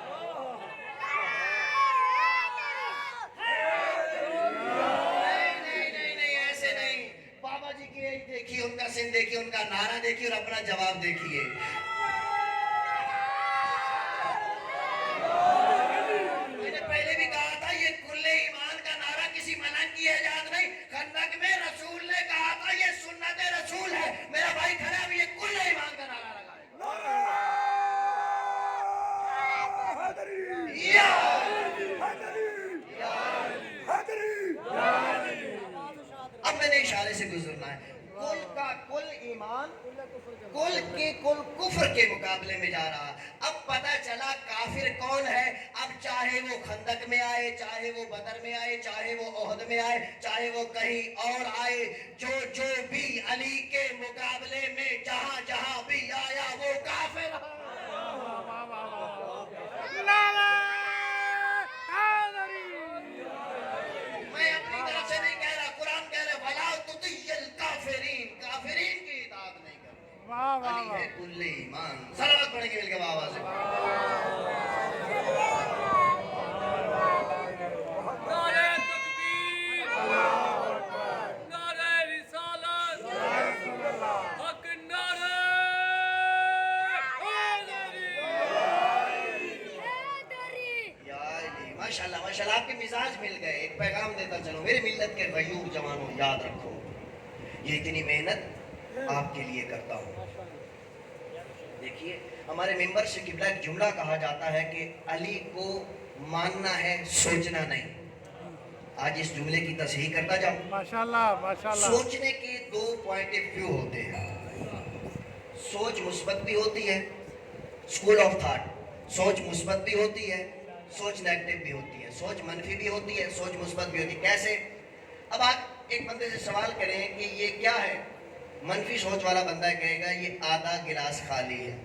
نہیں ایسے نہیں، بابا جی کی ایج دیکھیے، ان کا سن دیکھیے، ان کا نعرہ دیکھیے اور اپنا جواب دیکھیے۔ میں نے پہلے بھی کہا تھا یہ کل ایمان کا نعرہ کسی ملنگ کی ایجاد نہیں، خندق میں رسول نے کہا تھا یہ سنت رسول ہے۔ میرا بھائی کھڑا بھی یہ کل ایمان کا نعرہ لگا ہے۔ اب میں نے اشارے سے گزرنا ہے، کل کا کل ایمان کل کے کل کفر کے مقابلے میں جا رہا۔ اب پتہ چلا کافر کون ہے، اب چاہے وہ خندق میں آئے، چاہے وہ بدر میں آئے، چاہے وہ احد میں آئے، چاہے وہ کہیں اور آئے، جو بھی علی کے مقابلے میں جہاں جہاں بھی آیا وہ کافر ہے۔ نعرہ حیدری۔ میں اپنی طرف سے نہیں کہہ رہا، قرآن کہہ رہا وَلَا تُطِيعِ الْكَافِرِينَ، کافرین کی اطاعت نہیں کرتے۔ واہ واہ علی واہ۔ ہے کل ایمان۔ صلوات پڑھیں گے مل کے بابا سے۔ نعرہ تکبیر، نعرہ رسالت، حق نعرہ حیدری۔ یا علی، ماشاءاللہ ماشاءاللہ آپ کے مزاج مل گئے۔ ایک پیغام دیتا چلو، میرے ملت کے غیور جوانوں یاد رکھو، یہ اتنی محنت آپ کے لیے کرتا ہوں۔ دیکھیے ہمارے ممبر سے قبلہ ایک جملہ کہا جاتا ہے کہ علی کو ماننا ہے سوچنا نہیں۔ آج اس جملے کی تصحیح کرتا جاؤں۔ ماشاءاللہ ماشاءاللہ۔ سوچنے کے دو پوائنٹ آف ویو ہوتے ہیں، سوچ مثبت بھی ہوتی ہے، اسکول آف تھاٹ، سوچ مثبت بھی ہوتی ہے، سوچ نیگیٹو بھی ہوتی ہے، سوچ منفی بھی ہوتی ہے، سوچ مثبت بھی ہوتی ہے۔ کیسے؟ اب آپ ایک بندے سے سوال کریں کہ یہ کیا ہے، منفی سوچ والا بندہ کہے گا یہ آدھا گلاس خالی ہے۔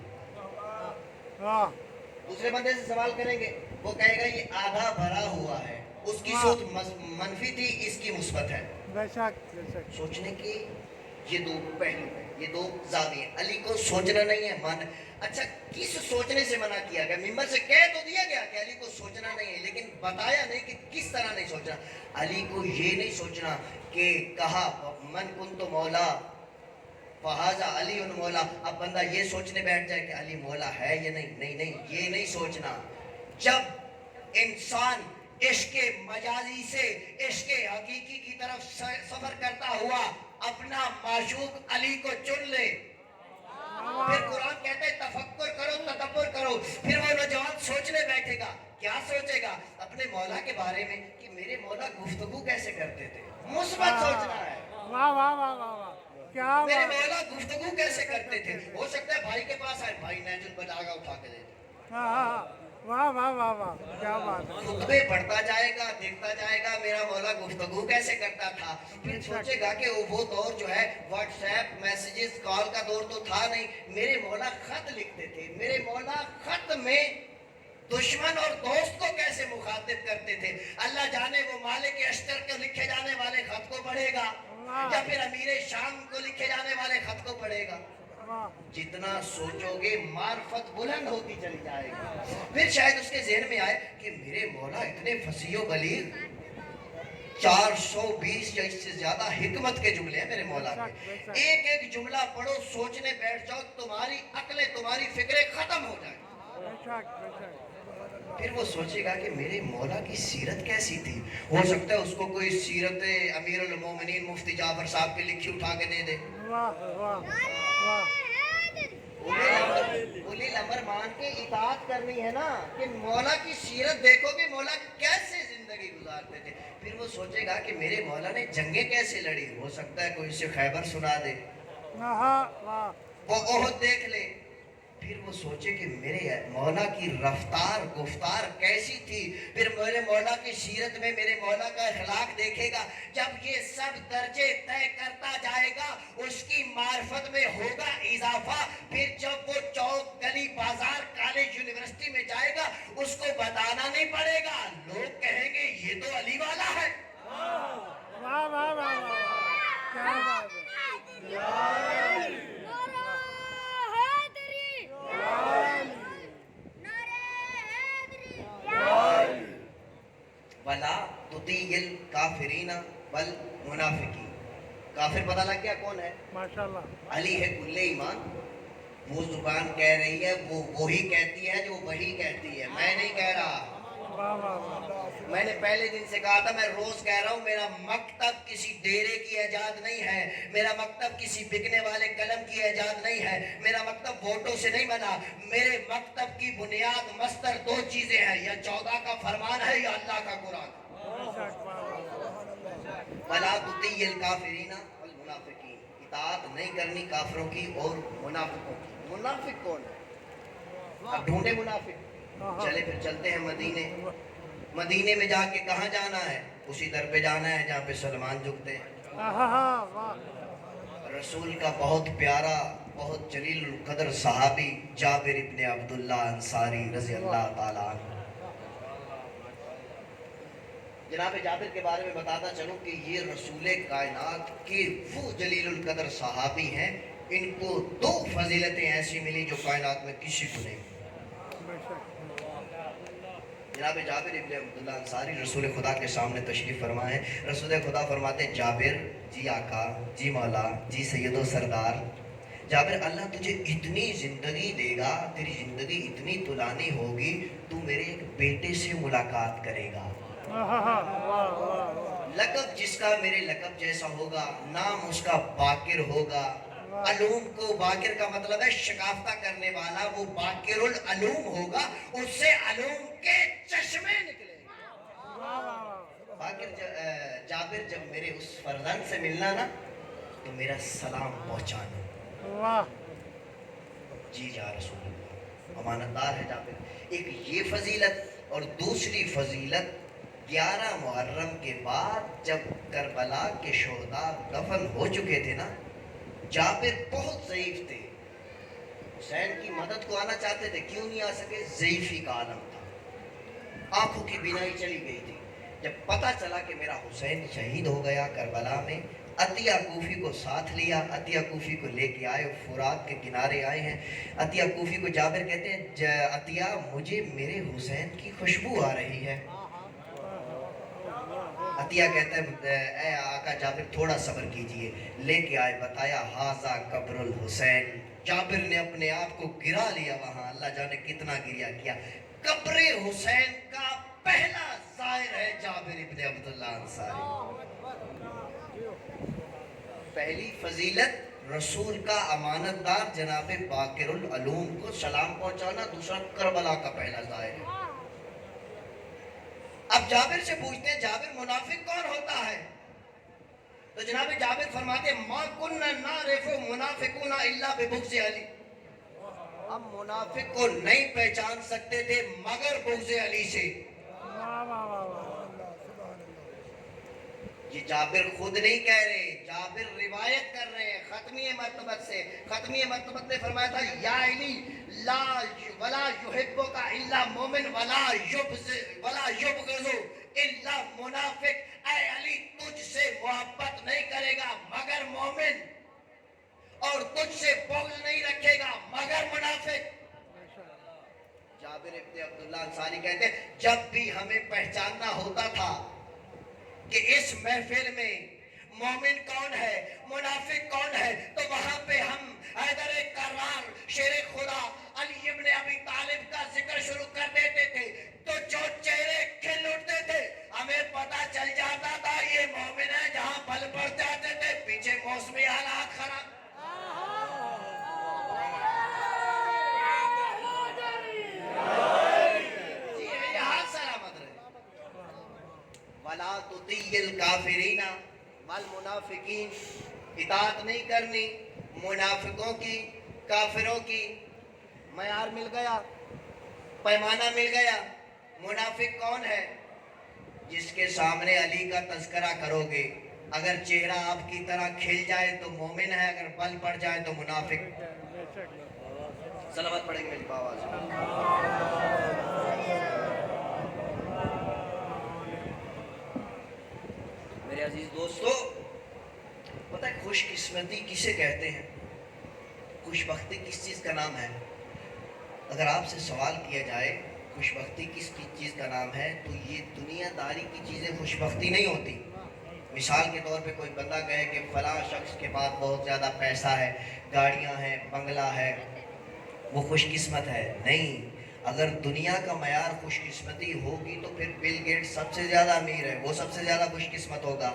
واہ دوسرے بندے سے سوال کریں گے، وہ کہے گا یہ آدھا بھرا ہوا ہے۔ اس کی سوچ منفی تھی، اس کی مثبت ہے۔ بے شک بے شک۔ سوچنے کے یہ دو پہلو ہیں، یہ دو زاویے ہیں۔ علی کو سوچنا نہیں ہے، من اچھا کس سوچنے سے منع کیا گیا؟ ممبر سے کہہ تو دیا گیا کہ علی کو سوچنا نہیں ہے، لیکن بتایا نہیں کہ کس طرح نہیں سوچنا۔ علی کو یہ نہیں سوچنا کہ کہا من کنت مولا فہذا علی مولا. اب بندہ یہ سوچنے بیٹھ جائے کہ علی مولا ہے یا نہیں. نہیں نہیں, یہ نہیں سوچنا. جب انسان عشق مجازی سے عشق حقیقی کی طرف سفر کرتا ہوا اپنا معشوق علی کو چن لے, پھر قرآن کہتا ہے تفکر کرو, تدبر کرو. پھر وہ نوجوان سوچنے بیٹھے گا. کیا سوچے گا؟ اپنے مولا کے بارے میں کہ میرے مولا گفتگو کیسے کرتے تھے. مثبت سوچنا ہے. واہ واہ واہ واہ واہ, کیا میرے بات. مولا گفتگو کیسے کرتے تھے. ہو سکتا ہے بھائی کے پاس آئے, بھائی نیچن بجا گا اٹھا کے دے دے. ہاں ہاں, واہ واہ واہ واہ, کیا بات ہے. خطبے پڑھتا جائے گا, دیکھتا جائے گا میرا مولا گفتگو کیسے کرتا تھا. پھر سوچے گا کہ وہ دور جو ہے واٹس ایپ میسیجز کال کا دور تو تھا نہیں. میرے مولا خط لکھتے تھے. میرے مولا خط میں دشمن اور دوست کو کیسے مخاطب کرتے تھے. اللہ جانے وہ مالک اشتر کو لکھے جانے والے خط کو پڑھے گا یا پھر امیر شام کو لکھے جانے والے خط کو پڑھے گا. واہ جتنا سوچو گے معرفت بلند ہوتی چلی جائے گی. پھر شاید اس کے ذہن میں آئے کہ میرے مولا اتنے فصیح و بلیغ, 420 یا اس سے زیادہ حکمت کے جملے ہیں میرے مولا کے. ایک ایک جملہ پڑھو, سوچنے بیٹھ جاؤ, تمہاری عقلیں تمہاری فکریں ختم ہو جائیں. بے شک بے شک. پھر وہ سوچے گا کہ میرے مولا کی سیرت کیسی تھی. ہو سکتا ہے اس کو کوئی سیرت امیر المومنین مفتی جعفر صاحب کی لکھی اٹھا کے دے دے. واہ واہ واہ. اولی الامر مان کے اطاعت کرنی ہے نا, کہ مولا کی سیرت دیکھو کہ مولا کیسے زندگی گزارتے تھے. پھر وہ سوچے گا کہ میرے مولا نے جنگیں کیسے لڑی. ہو سکتا ہے کوئی سے خیبر سنا دے, ہاں واہ. وہ احد دیکھ لے. پھر وہ سوچے کہ میرے مولا کی رفتار گفتار کیسی تھی. پھر میرے مولا کی سیرت میں میرے مولا کا اخلاق دیکھے گا. جب یہ سب درجے طے کرتا جائے گا اس کی معرفت میں ہوگا اضافہ. پھر جب وہ چوک گلی بازار کالج یونیورسٹی میں جائے گا اس کو بتانا نہیں پڑے گا, لوگ کہیں گے یہ تو علی والا ہے. واہ واہ واہ واہ, کیا بات ہے. وَلَا تُطِيعِ الْكَافِرِينَ وَالْمُنَافِقِينَ. کافر پتہ لگ گیا کون ہے؟ ماشاءاللہ. علی ہے کل ایمان. وہ زبان کہہ رہی ہے, وہ وہی کہتی ہے جو وہی کہتی ہے, میں نہیں کہہ رہا. واہ واہ واہ. میں نے پہلے دن سے کہا تھا, میں روز کہہ رہا ہوں, میرا مکتب کسی ڈیرے کی ایجاد نہیں ہے. میرا مکتب کسی بکنے والے قلم کی ایجاد نہیں ہے. میرا مکتب ووٹوں سے نہیں بنا. میرے مکتب کی بنیاد مستر دو چیزیں ہیں, یا 14 کا فرمان ہے یا اللہ کا قرآن. بے شک, واہ واہ. وَلَا تُطِيعِ الْكَافِرِينَ وَالْمُنَافِقِينَ. اطاعت نہیں کرنی کافروں کی اور منافقوں کی. منافق کون ہے؟ اب ڈھونڈے منافق. چلے پھر چلتے ہیں مدینے. مدینے میں جا کے کہاں جانا ہے؟ اسی در پہ جانا ہے جہاں پہ سلمان جھکتے ہیں. ہاں واہ. رسول کا بہت پیارا, بہت جلیل القدر صحابی جابر ابن عبداللہ انصاری رضی اللہ تعالیٰ عنہ. جناب جابر کے بارے میں بتاتا چلوں کہ یہ رسول کائنات کے وہ جلیل القدر صحابی ہیں. ان کو 2 فضیلتیں ایسی ملی جو کائنات میں کسی کو نہیں. بے شک. جناب جابر ابن عبداللہ انصاری رسول خدا کے سامنے تشریف فرما ہے. رسول خدا فرماتے ہیں, جابر جی آقا, جی مولا, جی سید و سردار. جابر اللہ تجھے اتنی زندگی دے گا, تیری زندگی اتنی طولانی ہوگی, تو میرے ایک بیٹے سے ملاقات کرے گا. لقب جس کا میرے لقب جیسا ہوگا, نام اس کا باقر ہوگا. علوم کو, باقر کا مطلب ہے شکافتہ کرنے والا, وہ باقر العلوم ہوگا, اس سے علوم کے چشمے نکلے. باقر جابر جب میرے اس فرزند سے ملنا نا تو میرا سلام پہنچانا. واہ. جی جا رسول اللہ, امانتدار ہے جابر. ایک یہ فضیلت, اور دوسری فضیلت 11 محرم کے بعد جب کربلا کے شہداء دفن ہو چکے تھے نا, جابر بہت ضعیف تھے. حسین کی مدد کو آنا چاہتے تھے, کیوں نہیں آ سکے؟ ضعیفی کا عالم تھا, آنکھوں کی بینائی چلی گئی تھی. جب پتہ چلا کہ میرا حسین شہید ہو گیا کربلا میں, عطیہ کوفی کو ساتھ لیا. عطیہ کوفی کو لے کے آئے, فرات کے کنارے آئے ہیں. عطیہ کوفی کو جابر کہتے ہیں, عطیہ مجھے میرے حسین کی خوشبو آ رہی ہے. عطیہ کہتا ہے اے آقا جابر تھوڑا صبر کیجئے. لے کے آئے بتایا ہاذا قبر الحسین. جابر نے اپنے آپ کو گرا لیا وہاں, اللہ جانے کتنا گریا کیا. قبر حسین کا پہلا زائر ہے جابر ابن عبداللہ انصاری. پہلی فضیلت رسول کا امانت دار جناب باقر العلوم کو سلام پہنچانا, دوسرا کربلا کا پہلا زائر ہے. اب جابر سے پوچھتے ہیں جابر منافق کون ہوتا ہے؟ تو جناب جابر فرماتے ہیں ما کننا نعرف منافقون الا ببغض علی. ہم منافق کو نہیں پہچان سکتے تھے مگر بغض علی سے. واہ واہ واہ واہ. یہ جابر خود نہیں کہہ رہے, جابر روایت کر رہے ہیں ختمی مرتبت سے. ختمی مرتبت نے فرمایا تھا یا علی لا ولا یحبک الا مومن ولا یبغض الا منافق. اے علی تجھ سے محبت نہیں کرے گا مگر مومن, اور تجھ سے بغض نہیں رکھے گا مگر منافق. جابر ابن عبداللہ انصاری کہتے ہیں جب بھی ہمیں پہچاننا ہوتا تھا کہ اس محفل میں مومن کون ہے منافق کون ہے, تو وہاں پہ ہم حیدر کرار شیر خدا علی ابن ابی طالب کا ذکر شروع کر دیتے تھے تو جو چہرے کھل اٹھتے تھے ہمیں پتا چل جاتا تھا یہ مومن ہے. جہاں پل پڑ جاتے تھے پیچھے موسمی حالات خراب. وَلَا تُطِيعِ الْكَافِرِينَ وَالْمُنَافِقِينَ. اطاعت نہیں کرنی منافقوں کی کافروں کی. معیار مل گیا, پیمانہ مل گیا. منافق کون ہے؟ جس کے سامنے علی کا تذکرہ کرو گے اگر چہرہ آپ کی طرح کھل جائے تو مومن ہے, اگر بل پڑ جائے تو منافق. صلوات پڑھیں گے میری آواز. میرے عزیز دوستو, پتہ ہے خوش قسمتی کسے کہتے ہیں؟ خوش بختی کس چیز کا نام ہے؟ اگر آپ سے سوال کیا جائے خوش بختی کس چیز کا نام ہے تو یہ دنیا داری کی چیزیں خوش بختی نہیں ہوتی. مثال کے طور پہ کوئی بندہ کہے کہ فلاں شخص کے پاس بہت زیادہ پیسہ ہے, گاڑیاں ہیں, بنگلہ ہے, وہ خوش قسمت ہے. نہیں, اگر دنیا کا معیار خوش قسمتی ہوگی تو پھر بل گیٹس سب سے زیادہ امیر ہے, وہ سب سے زیادہ خوش قسمت ہوگا.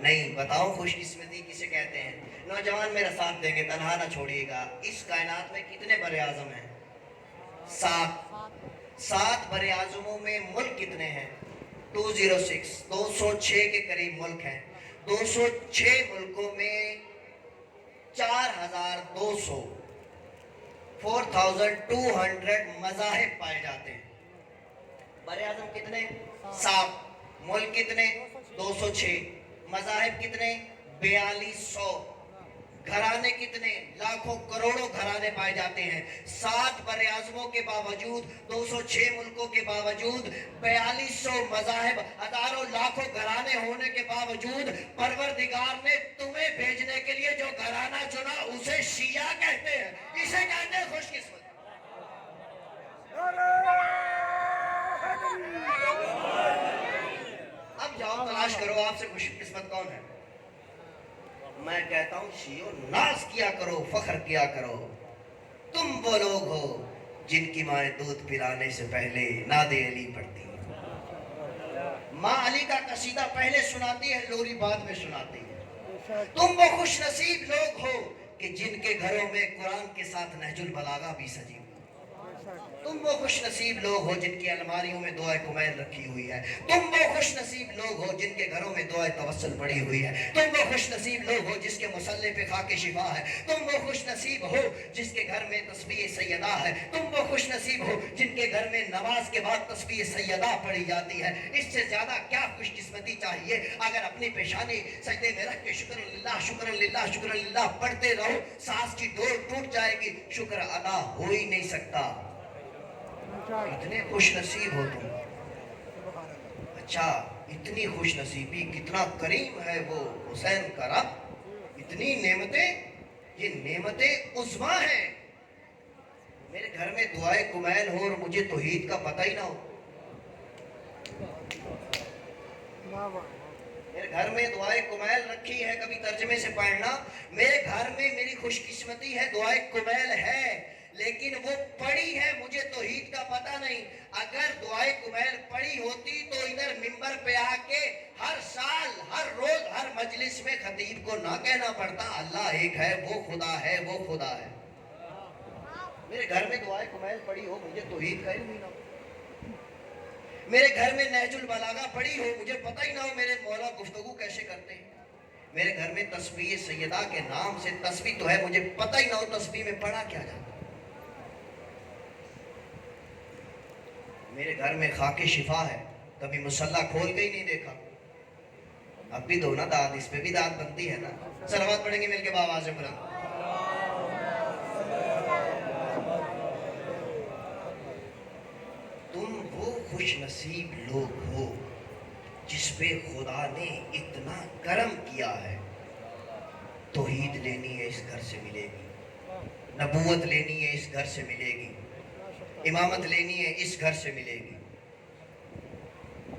نہیں, بتاؤ خوش قسمتی کسے کہتے ہیں؟ نوجوان میرا ساتھ دیں گے, تنہا نہ چھوڑیے گا. اس کائنات میں کتنے بر اعظم ہیں؟ 7 بر اعظموں میں ملک کتنے ہیں؟ 206 کے قریب ملک ہیں. 206 ملکوں میں 4200 مذاہب پائے جاتے ہیں. بر اعظم کتنے؟ 7. ملک کتنے؟ 206. مذاہب کتنے؟ 4200. گھرانے کتنے؟ لاکھوں کروڑوں گھرانے پائے جاتے ہیں. 7 بر اعظموں کے باوجود, 206 ملکوں کے باوجود, 4200 مذاہب, ہزاروں لاکھوں گھرانے ہونے کے باوجود پروردگار نے تمہیں بھیجنے کے لیے جو گھرانہ چنا اسے شیعہ کہتے ہیں. اسے کہتے ہیں خوش قسمت. اب جاؤ تلاش کرو آپ سے خوش قسمت کون ہے. میں کہتا ہوں شیعو ناز کیا کرو, فخر کیا کرو. تم وہ لوگ ہو جن کی مائیں دودھ پلانے سے پہلے ناد علی پڑھتی ہیں. ماں علی کا قصیدہ پہلے سناتی ہے, لوری بعد میں سناتی ہے. تم وہ خوش نصیب لوگ ہو کہ جن کے گھروں میں قرآن کے ساتھ نہج البلاغہ بھی سجی. تم وہ خوش نصیب لوگ ہو جن کی الماریوں میں دعائے کمیل رکھی ہوئی ہے. تم وہ خوش نصیب لوگ ہو جن کے گھروں میں دعائے توسل پڑی ہوئی ہے. تم وہ خوش نصیب لوگ ہو جس کے مصلے پہ خاک شفا ہے. تم وہ خوش نصیب ہو جس کے گھر میں تسبیح سیدہ ہے. تم وہ خوش نصیب ہو جن کے گھر میں نماز کے بعد تسبیح سیدہ پڑھی جاتی ہے. اس سے زیادہ کیا خوش قسمتی چاہیے؟ اگر اپنی پیشانی سجدے میں رکھ کے شکر اللہ شکر اللہ شکر اللہ پڑھتے رہو, سانس کی ڈور ٹوٹ جائے گی, شکر ادا ہو ہی نہیں سکتا. اتنے خوش نصیب ہو تم. اچھا, اتنی خوش نصیبی, کتنا کریم ہے وہ حسین کا رب. اتنی نعمتیں, یہ نعمتیں عظمیٰ ہیں. میرے گھر میں دعائے کمیل ہو اور مجھے توحید کا پتہ ہی نہ ہو. میرے گھر میں دعائے کمیل رکھی ہے، کبھی ترجمے سے پڑھنا، میرے گھر میں میری خوش قسمتی ہے دعائے کمیل ہے، لیکن وہ پڑھی ہے مجھے توحید کا پتہ نہیں۔ اگر دعائے کمیل پڑھی ہوتی تو ادھر ممبر پہ آ کے ہر سال ہر روز ہر مجلس میں خطیب کو نہ کہنا پڑتا اللہ ایک ہے، وہ خدا ہے، وہ خدا ہے۔ میرے گھر میں دعائے کمیل پڑھی ہو، مجھے توحید کا علم ہی نہ ہو۔ میرے گھر میں نہج البلاغہ پڑھی ہو، مجھے پتہ ہی نہ ہو میرے مولا گفتگو کیسے کرتے ہیں۔ میرے گھر میں تسبیح سیدہ کے نام سے تسبیح تو ہے، مجھے پتہ ہی نہ ہو تسبیح میں پڑھا کیا جاتا۔ میرے گھر میں خاک شفا ہے، کبھی مصلی کھول کے ہی نہیں دیکھا۔ اب بھی دو نا داد، اس پہ بھی داد بنتی ہے نا۔ صلوات پڑھیں گے مل کے بآواز بلند۔ تم وہ خوش نصیب لوگ ہو جس پہ خدا نے اتنا کرم کیا ہے۔ توحید لینی ہے اس گھر سے ملے گی، نبوت لینی ہے اس گھر سے ملے گی، امامت لینی ہے اس گھر سے ملے گی۔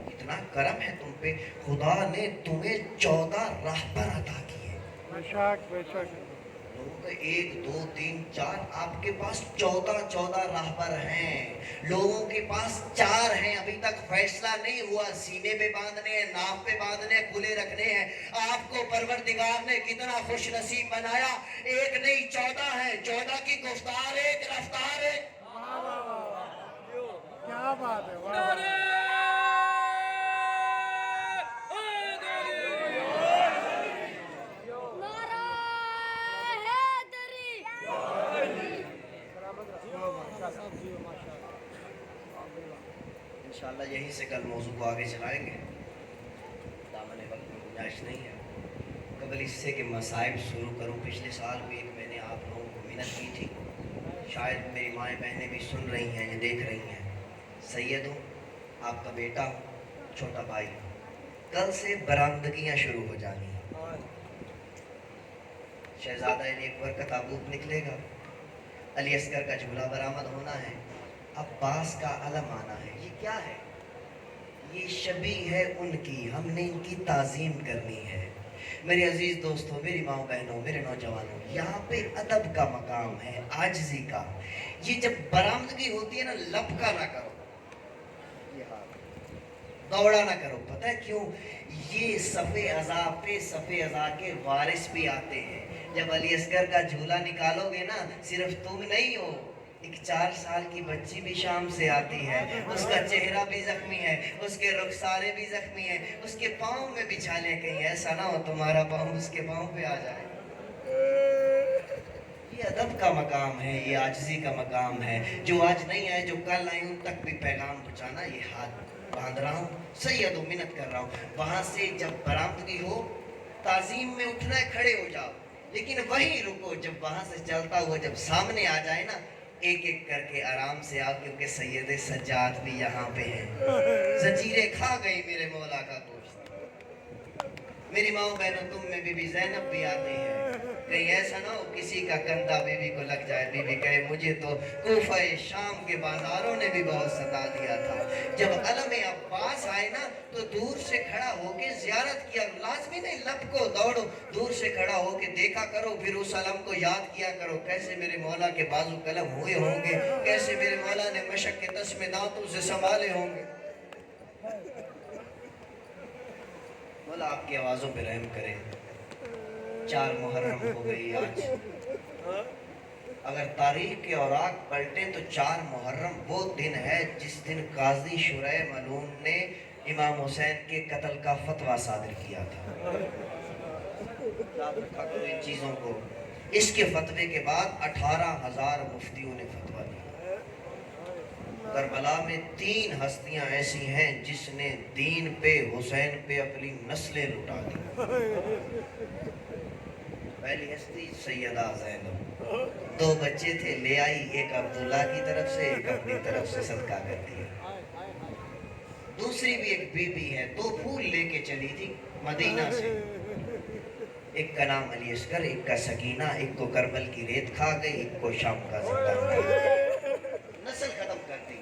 اتنا کرم ہے تم پہ، خدا نے تمہیں 14 راہبر عطا کیے۔ بے شک بے شک۔ لوگوں کو 1 2 3 4، آپ کے پاس 14 راہبر ہیں۔ لوگوں کے پاس 4 ہیں، ابھی تک فیصلہ نہیں ہوا، سینے پہ باندھنے ہیں، ناف پہ باندھنے ہیں، کھلے رکھنے ہیں۔ آپ کو پروردگار نے کتنا خوش نصیب بنایا، 1 نہیں 14 ہیں، 14 کی گفتار ایک، رفتار ایک۔ واہ واہ واہ، کیا بات ہے، واہ واہ۔ نعرہ انشاءاللہ یہیں سے کل موضوع کو آگے چلائیں گے، دامن وقت میں گنجائش نہیں ہے۔ قبل اس سے کہ مصائب شروع کروں، پچھلے سال بھی ایک میں نے آپ لوگوں کو منت کی تھی، شاید میری مائیں بہنیں بھی سن رہی ہیں یا دیکھ رہی ہیں۔ سید ہوں، آپ کا بیٹا ہوں، چھوٹا بھائی ہوں، کل سے برآمدگیاں شروع ہو جانی ہیں۔ شہزادہ نیکور کا تابوت نکلے گا، علی اصغر کا جھولا برآمد ہونا ہے، عباس کا علم آنا ہے۔ یہ کیا ہے؟ یہ شبیہ ہے ان کی، ہم نے ان کی تعظیم کرنی ہے۔ میرے عزیز دوستوں، میری ماں بہنوں، میرے نوجوانوں، یہاں پہ ادب کا مقام ہے، عاجزی کا۔ یہ جب برآمدگی ہوتی ہے نا، لپکا نہ کرو، دوڑا نہ کرو۔ پتہ ہے کیوں؟ یہ صف عزا پہ صف عزا کے وارث بھی آتے ہیں۔ جب علی اصغر کا جھولا نکالو گے نا، صرف تم نہیں ہو، ایک 4 سال کی بچی بھی شام سے آتی ہے، اس کا چہرہ بھی زخمی ہے، اس کے رخسارے بھی زخمی ہیں، اس کے پاؤں میں بچھا لیں، کہیں ایسا نہ ہو تمہارا پاؤں اس کے پاؤں پہ آ جائے۔ یہ ادب کا مقام ہے، یہ عاجزی کا مقام ہے۔ جو آج نہیں آئے، جو کل آئے، ان تک بھی پیغام پہنچانا۔ یہ ہاتھ باندھ رہا ہوں، سید و منت کر رہا ہوں، وہاں سے جب برآمدگی ہو، تعظیم میں اٹھنا ہے، کھڑے ہو جاؤ، لیکن وہیں رکو۔ جب وہاں سے چلتا ہوا جب سامنے آ جائے نا، ایک ایک کر کے آرام سے آؤ، کیونکہ سید سجاد بھی یہاں پہ ہیں۔ زنجیریں کھا گئی میرے مولا کا گوشت۔ میری ماں بہنوں، تم میں بی بی زینب بھی آتی ہے، کہیں ایسا نہ ہو کسی کا کندھا بی بی کو لگ جائے، بی بی کہے مجھے تو کوفہ شام کے بازاروں نے بھی بہت ستا دیا تھا۔ جب علم عباس آئے نا، تو دور سے کھڑا ہو کے زیارت کیا، لازمی نہیں لب کو دوڑو، دور سے کھڑا ہو کے دیکھا کرو، پھر اس علم کو یاد کیا کرو، کیسے میرے مولا کے بازو قلم ہوئے ہوں گے، کیسے میرے مولا نے مشق کے تسمے دانتوں سے سنبھالے ہوں گے۔ مولا آپ کی آوازوں پہ رحم کرے۔ 4 محرم ہو گئی آج، اگر تاریخ کے اوراق پلٹیں تو 4 محرم وہ دن ہے جس دن قاضی شرح ملعون نے امام حسین کے قتل کا فتویٰ صادر کیا تھا۔ یاد رکھا کرو ان چیزوں کو۔ اس کے فتوے کے بعد 18,000 مفتیوں نے فتویٰ دیا۔ کربلا میں 3 ہستیاں ایسی ہیں جس نے دین پہ، حسین پہ اپنی نسلیں لٹا دی۔ پہلی ہستی سیدہ زینب، 2 بچے تھے، لے آئی، ایک عبداللہ کی طرف سے، ایک اپنی طرف سے صدقہ کر دیا۔ دوسری بھی ایک بی بی ہے، 2 پھول لے کے چلی تھی مدینہ سے، ایک کا نام علی اصغر، ایک کا سکینہ، ایک کو کربل کی ریت کھا گئی، ایک کو شام کا زندہ، نسل ختم کر دی۔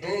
2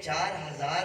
4000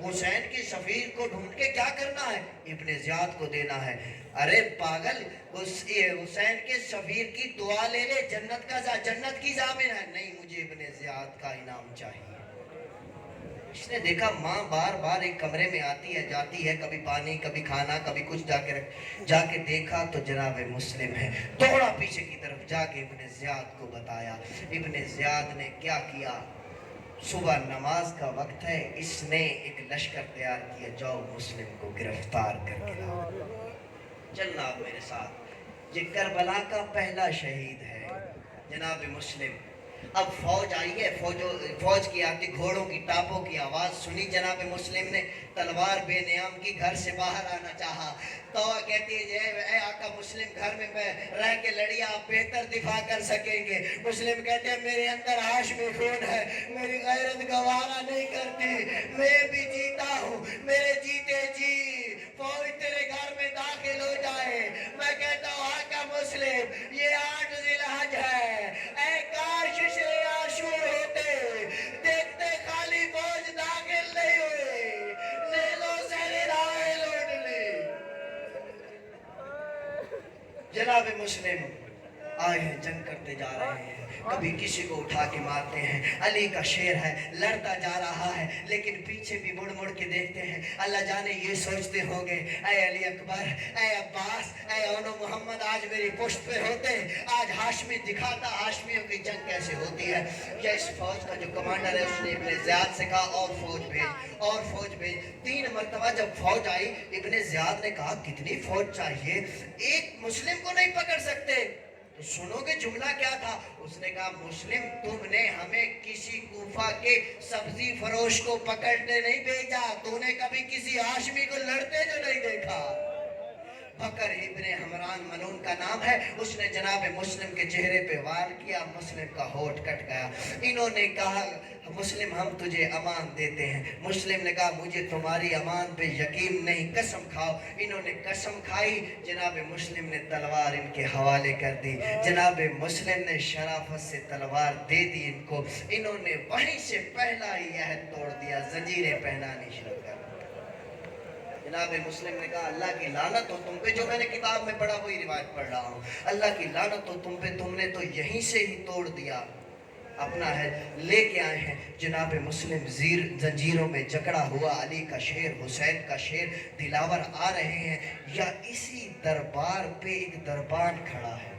حسین کے شفیع کو ڈھونڈ کے کیا کرنا ہے؟ ابن زیاد کو دینا ہے۔ ارے پاگل، حسین کے شفیع کی دعا لے لے، جنت کی ضامن ہے۔ نہیں، مجھے ابن زیاد کا انعام چاہیے۔ اس نے دیکھا ماں بار بار ایک کمرے میں آتی ہے جاتی ہے، کبھی پانی کبھی کھانا کبھی کچھ، جا کے دیکھا تو جناب مسلم ہے۔ دوڑا پیچھے کی طرف، جا کے ابن زیاد کو بتایا۔ ابن زیاد نے کیا کیا؟ صبح نماز کا وقت ہے، اس نے ایک لشکر تیار کیا، جاؤ مسلم کو گرفتار کر کے لاؤ۔ چلنا آپ میرے ساتھ، یہ کربلا کا پہلا شہید ہے جناب مسلم۔ اب فوج آئی ہے، فوج کی آتی، گھوڑوں کی ٹاپوں کی آواز سنی، جناب مسلم نے تلوار بے نیام کی، گھر سے باہر آنا چاہا۔ تو کہتی ہے اے آقا مسلم، گھر میں رہ کے لڑیے، آپ بہتر دفاع کر سکیں گے۔ مسلم کہتے ہیں میرے اندر ہاشمی خون ہے، میری غیرت گوارا نہیں کرتی، میں بھی جیتا ہوں، میرے جیتے جی فوج تیرے گھر میں داخل ہو جائے۔ میں کہتا ہوں آقا مسلم، یہ 8 ذی الحج ہے، اے کاش شرے عاشور ہوتے، دیکھتے خالی فوج داخل نہیں ہوئی، نیلوں سے ردائیں لوٹ لی۔ جناب مسلم آئے ہیں، جنگ کرتے جا رہے ہیں، کبھی کسی کو اٹھا کے مارتے ہیں۔ علی کا شیر ہے، لڑتا جا رہا ہے، لیکن پیچھے بھی مڑ مڑ کے دیکھتے ہیں۔ اللہ جانے یہ سوچتے ہوں گے اے علی اکبر، اے عباس، اے اونو محمد، آج میری پشت پہ ہوتے، آج ہاشمی دکھاتا ہاشمیوں کی جنگ کیسے ہوتی ہے۔ یا اس فوج کا جو کمانڈر ہے اس نے ابن زیاد سے کہا اور فوج بھیج۔ 3 مرتبہ جب فوج آئی، ابن زیاد نے کہا کتنی فوج چاہیے، ایک مسلم کو نہیں پکڑ سکتے؟ تو سنو گے جملہ کیا تھا؟ اس نے کہا مسلم، تم نے ہمیں کسی کوفہ کے سبزی فروش کو پکڑنے نہیں بھیجا، تو نے کبھی کسی ہاشمی کو لڑتے جو نہیں دیکھا۔ بکر ابن حمران ملون کا نام ہے، اس نے جناب مسلم کے چہرے پہ وار کیا، مسلم کا ہونٹ کٹ گیا۔ انہوں نے کہا مسلم ہم تجھے امان دیتے ہیں۔ مسلم نے کہا مجھے تمہاری امان پہ یقین نہیں، قسم کھاؤ۔ انہوں نے قسم کھائی، جناب مسلم نے تلوار ان کے حوالے کر دی، جناب مسلم نے شرافت سے تلوار دے دی ان کو۔ انہوں نے وہیں سے پہلا ہی عہد توڑ دیا، زنجیریں پہنانی شروع کر دی۔ جناب مسلم نے کہا اللہ کی لعنت ہو تم پہ، جو میں نے کتاب میں پڑھا وہی روایت پڑھ رہا ہوں، اللہ کی لعنت ہو تم پہ، تم نے تو یہیں سے ہی توڑ دیا۔ اپنا ہے لے کے آئے ہیں جناب مسلم، زنجیروں میں جکڑا ہوا علی کا شیر، حسین کا شیر دلاور آ رہے ہیں۔ یا اسی دربار پہ ایک دربان کھڑا ہے،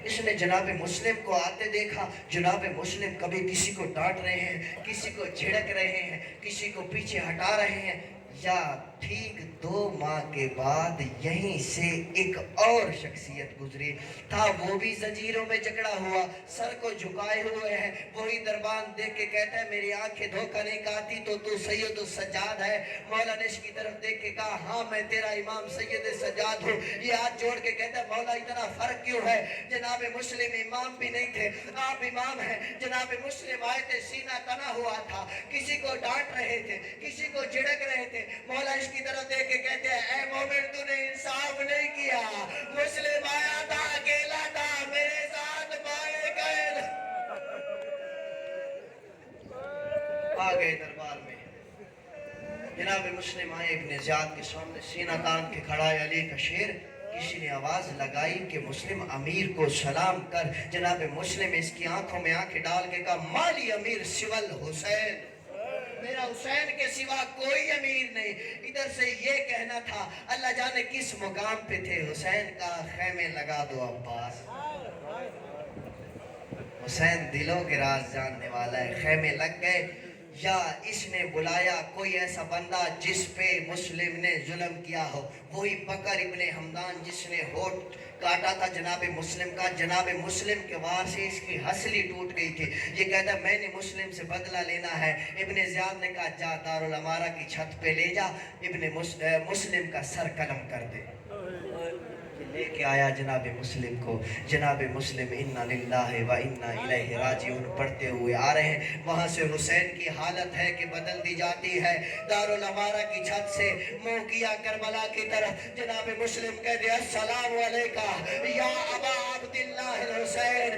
اس نے جناب مسلم کو آتے دیکھا۔ جناب مسلم کبھی کسی کو ڈانٹ رہے ہیں، کسی کو جھڑک رہے ہیں، کسی کو پیچھے ہٹا رہے ہیں۔ یا ٹھیک 2 ماہ کے بعد یہیں سے ایک اور شخصیت گزری، تھا وہ بھی زنجیروں میں جکڑا ہوا، سر کو جھکائے ہوئے ہے۔ وہی دربان دیکھ کے کہتا ہے میری آنکھیں دھوکہ نہیں کھاتی تو سید السجاد ہے۔ مولا نے اس کی طرف دیکھ کے کہا ہاں میں تیرا امام سید السجاد ہوں۔ یہ ہاتھ جوڑ کے کہتا ہے مولا اتنا فرق کیوں ہے؟ جناب مسلم امام بھی نہیں تھے، آپ امام ہیں۔ جناب مسلم آئے تھے، سینہ تنا ہوا تھا، کسی کو ڈانٹ رہے تھے، کسی کو جھڑک رہے تھے۔ مولا اس کی طرف دیکھ کے کہتے ہیں اے مومن تو نے انصاف نہیں کیا، مسلم آیا تھا اکیلا تھا، میرے ساتھ بائیں گئے، آ گئے دربار میں۔ جناب مسلم آئے ابن زیاد کے سامنے، سینہ تان کے کھڑا ہے علی کا شیر۔ کسی نے آواز لگائی کہ مسلم امیر کو سلام کر۔ جناب مسلم اس کی آنکھوں میں آنکھیں ڈال کے کہا مالی امیر سول حسین، میرا حسین کے سوا کوئی امیر نہیں۔ ادھر سے یہ کہنا تھا، اللہ جانے کس مقام پہ تھے، حسین کا خیمے لگا دو عباس۔ حسین دلوں کے راز جاننے والا ہے، خیمے لگ گئے۔ یا اس نے بلایا کوئی ایسا بندہ جس پہ مسلم نے ظلم کیا ہو، وہی بکر ابن حمدان جس نے ہونٹ کاٹا تھا جناب مسلم کا۔ جناب مسلم کے وار سے اس کی ہسلی ٹوٹ گئی تھی، یہ کہتا میں نے مسلم سے بدلہ لینا ہے۔ ابن زیاد نے کہا جا دارالامارہ کی چھت پہ لے جا، ابن مسلم کا سر قلم کر دے۔ لے کے آیا جناب مسلم کو، جناب مسلم انا للہ و انا الیہ راجعون پڑھتے ہوئے آ رہے ہیں۔ وہاں سے حسین کی حالت ہے کہ بدل دی جاتی ہے، دارالامارہ کی چھت سے منہ کیا کربلا کی طرف۔ جناب مسلم کہہ دیا السلام علیکہ یا ابا عبداللہ الحسین۔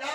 9